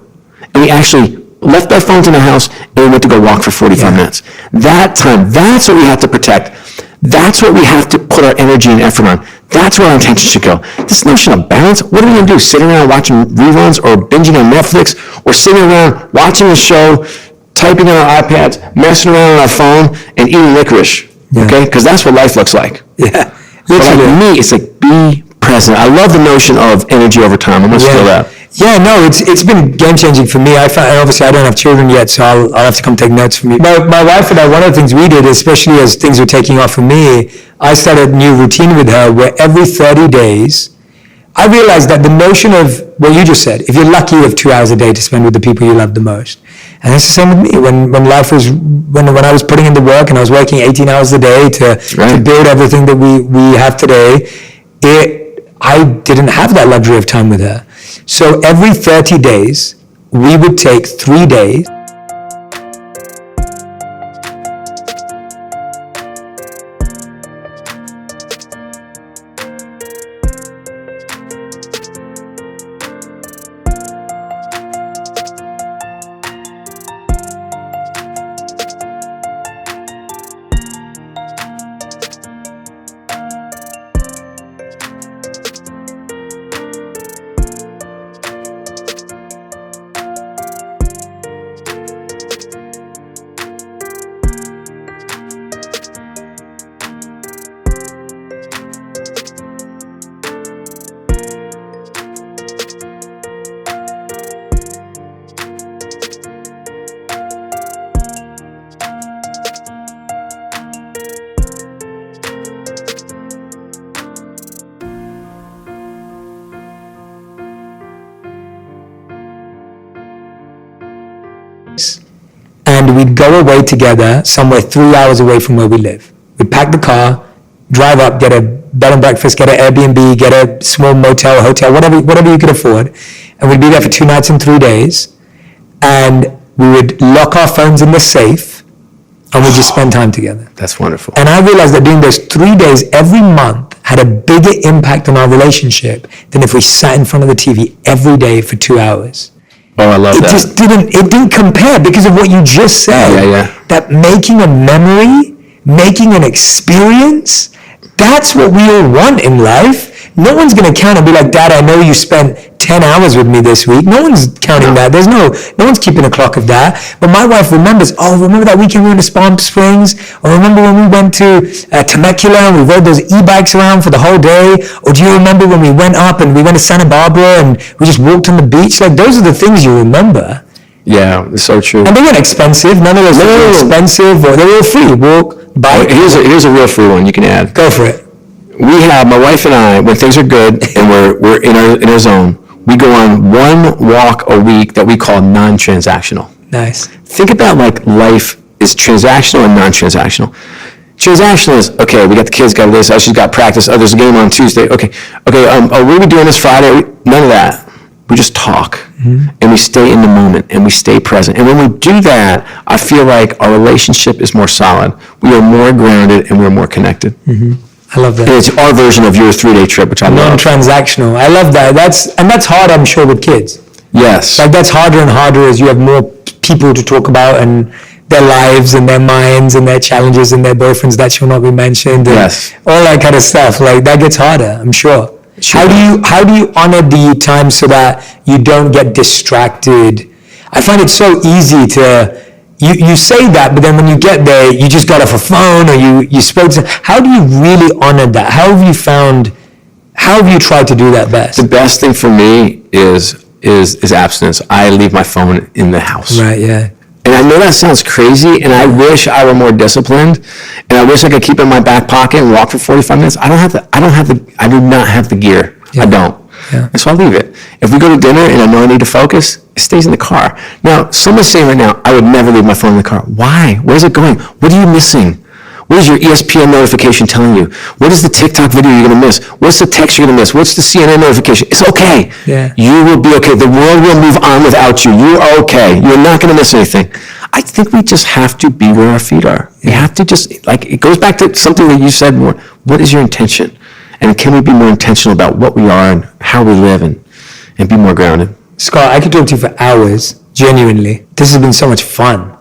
And we actually left our phones in the house and we went to go walk for 45 minutes. That time, that's what we have to protect. That's what we have to put our energy and effort on. That's where our attention should go. This notion of balance, what are we going to do? Sitting around watching reruns or binging on Netflix or sitting around watching a show, typing on our iPads, messing around on our phone, and eating licorice, okay? Because that's what life looks like. Yeah. But like me, it's like be present. I love the notion of energy over time. I must feel that. Yeah, no, it's been game-changing for me. Obviously, I don't have children yet, so I'll have to come take notes from you. My wife and I, one of the things we did, especially as things were taking off for me, I started a new routine with her where every 30 days, I realized that the notion of what you just said, if you're lucky, you have 2 hours a day to spend with the people you love the most. And that's the same with me. When I was putting in the work and I was working 18 hours a day to build everything that we have today, I didn't have that luxury of time with her. So every 30 days, we would take 3 days. And we'd go away together somewhere 3 hours away from where we live. We'd pack the car, drive up, get a bed and breakfast, get an Airbnb, get a small motel, hotel, whatever you could afford. And we'd be there for 2 nights and 3 days. And we would lock our phones in the safe and we'd just spend time together. That's wonderful. And I realized that doing those 3 days every month had a bigger impact on our relationship than if we sat in front of the TV every day for 2 hours. Oh, I love that. It didn't compare because of what you just said. Yeah. That making a memory, making an experience, that's what we all want in life. No one's going to count and be like, Dad, I know you spent 10 hours with me this week. No one's counting that. No one's keeping a clock of that. But my wife remembers, remember that weekend we went to Palm Springs? Or remember when we went to Temecula and we rode those e-bikes around for the whole day? Or do you remember when we went up and we went to Santa Barbara and we just walked on the beach? Like, those are the things you remember. Yeah, it's so true. And they weren't expensive. None of those things were expensive. Or they were free. Walk, bike. Here's a real free one you can add. Go for it. We have, my wife and I, when things are good and we're in our zone, we go on one walk a week that we call non-transactional. Nice. Think about like life is transactional and non-transactional. Transactional is, okay, we got the kids, got this, she's got practice, there's a game on Tuesday, okay, what are we doing this Friday? None of that. We just talk, and we stay in the moment, and we stay present. And when we do that, I feel like our relationship is more solid. We are more grounded, and we're more connected. I love that. And it's our version of your 3-day trip, which I love. Non-transactional. I love that. That's hard, I'm sure, with kids. Yes. Like, that's harder and harder as you have more people to talk about and their lives and their minds and their challenges and their boyfriends that shall not be mentioned. And Yes. all that kind of stuff. Like, that gets harder, I'm sure. Sure. How do you honor the time so that you don't get distracted? I find it so easy to, you say that, but then when you get there, you just got off a phone or you spoke to, how do you really honor that? How have you tried to do that best? The best thing for me is abstinence. I leave my phone in the house. Right, yeah. And I know that sounds crazy, and I wish I were more disciplined, and I wish I could keep it in my back pocket and walk for 45 minutes. I do not have the gear. Yeah. I don't. Yeah. And so I leave it. If we go to dinner and I know I need to focus, it stays in the car. Now, someone's saying right now, I would never leave my phone in the car. Why? Where's it going? What are you missing? What is your ESPN notification telling you? What is the TikTok video you're going to miss? What's the text you're going to miss? What's the CNN notification? It's okay. Yeah. You will be okay. The world will move on without you. You are okay. You're not going to miss anything. I think we just have to be where our feet are. We have to just, like, it goes back to something that you said more. What is your intention? And can we be more intentional about what we are and how we live and be more grounded? Scott, I could talk to you for hours, genuinely. This has been so much fun.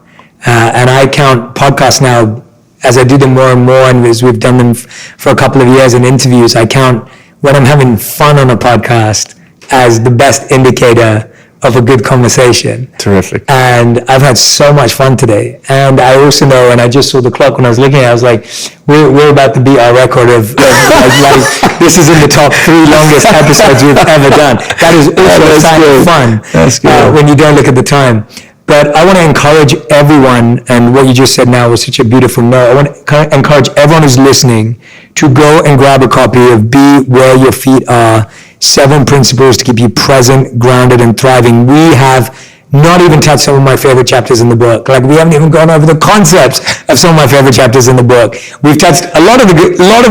And I count podcasts now, as I do them more and more, and as we've done them for a couple of years in interviews, I count when I'm having fun on a podcast as the best indicator of a good conversation. Terrific. And I've had so much fun today. And I also know, and I just saw the clock when I was looking at it, I was like, we're about to beat our record of like, this is in the top 3 longest episodes we've ever done. That is also a sign of fun. That's good. When you don't look at the time. But I want to encourage everyone, and what you just said now was such a beautiful note. I want to encourage everyone who's listening to go and grab a copy of Be Where Your Feet Are, 7 Principles to Keep You Present, Grounded, and Thriving. We have not even touched some of my favorite chapters in the book. Like, we haven't even gone over the concepts of some of my favorite chapters in the book. We've touched a lot of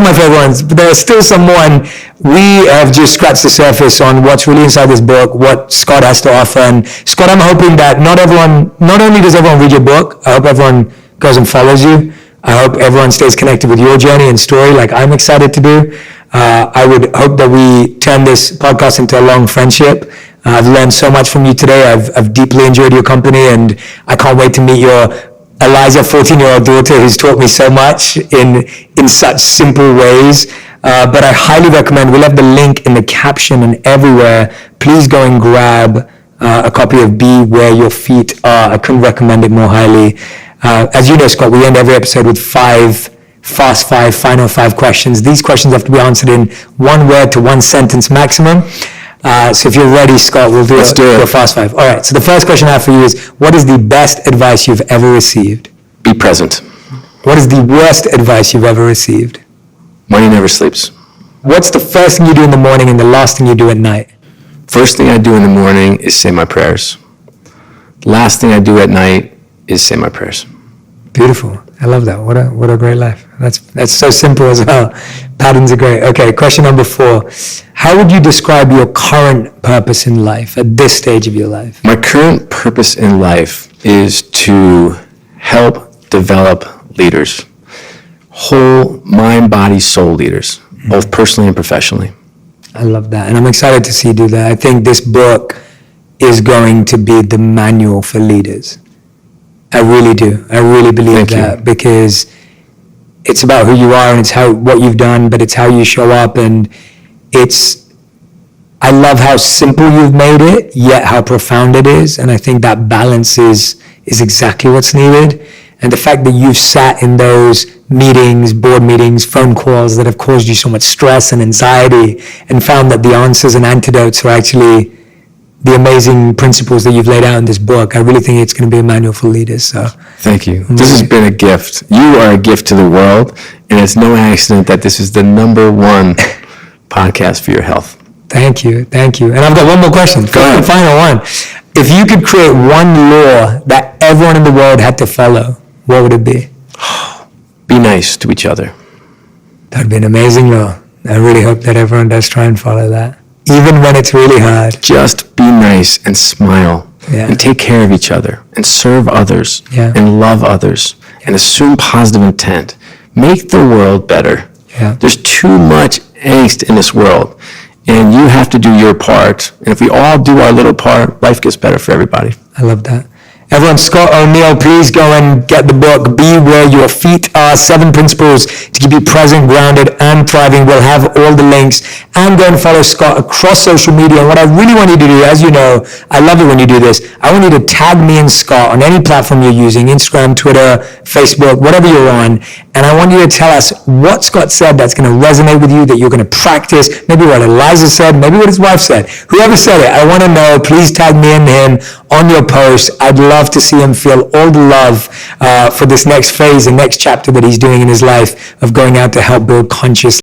my favorite ones, but there are still some more, and we have just scratched the surface on what's really inside this book, what Scott has to offer. And Scott, I'm hoping that not only does everyone read your book, I hope everyone goes and follows you. I hope everyone stays connected with your journey and story like I'm excited to do. I would hope that we turn this podcast into a long friendship. I've learned so much from you today. I've deeply enjoyed your company, and I can't wait to meet your Eliza, 14-year-old daughter, who's taught me so much in such simple ways. But I highly recommend, we'll have the link in the caption and everywhere. Please go and grab a copy of Be Where Your Feet Are. I couldn't recommend it more highly. As you know, Scott, we end every episode with 5 final 5 questions. These questions have to be answered in 1 word to 1 sentence maximum. So if you're ready, Scott, we'll do a fast 5. All right, so the first question I have for you is, what is the best advice you've ever received? Be present. What is the worst advice you've ever received? Money never sleeps. What's the first thing you do in the morning and the last thing you do at night? First thing I do in the morning is say my prayers. Last thing I do at night is say my prayers. Beautiful. I love that. What a great life. That's so simple as well. Patterns are great. Okay, question number 4. How would you describe your current purpose in life at this stage of your life? My current purpose in life is to help develop leaders. Whole mind, body, soul leaders, both personally and professionally. I love that. And I'm excited to see you do that. I think this book is going to be the manual for leaders. I really do. I really believe that, because it's about who you are and it's what you've done, but it's how you show up. And I love how simple you've made it, yet how profound it is. And I think that balance is exactly what's needed. And the fact that you've sat in those meetings, board meetings, phone calls that have caused you so much stress and anxiety, and found that the answers and antidotes are actually the amazing principles that you've laid out in this book. I really think it's going to be a manual for leaders. So thank you. This has been a gift. You are a gift to the world, and it's no accident that this is the #1 podcast for your health. Thank you. And I've got one more question. Go ahead. The final one. If you could create one law that everyone in the world had to follow, what would it be? Be nice to each other. That'd be an amazing law. I really hope that everyone does try and follow that, even when it's really hard. Just be nice and smile Yeah. and take care of each other and serve others Yeah. and love others and assume positive intent. Make the world better. Yeah. There's too much angst in this world, and you have to do your part. And if we all do our little part, life gets better for everybody. I love that. Everyone, Scott O'Neill, please go and get the book, Be Where Your Feet Are, 7 Principles to Keep You Present, Grounded, and Thriving. We'll have all the links. And go and follow Scott across social media. And what I really want you to do, as you know, I love it when you do this, I want you to tag me and Scott on any platform you're using, Instagram, Twitter, Facebook, whatever you're on. And I want you to tell us what Scott said that's going to resonate with you, that you're going to practice, maybe what Eliza said, maybe what his wife said. Whoever said it, I want to know. Please tag me and him on your post. I'd love to see him feel all the love for this next phase and next chapter that he's doing in his life of going out to help build conscious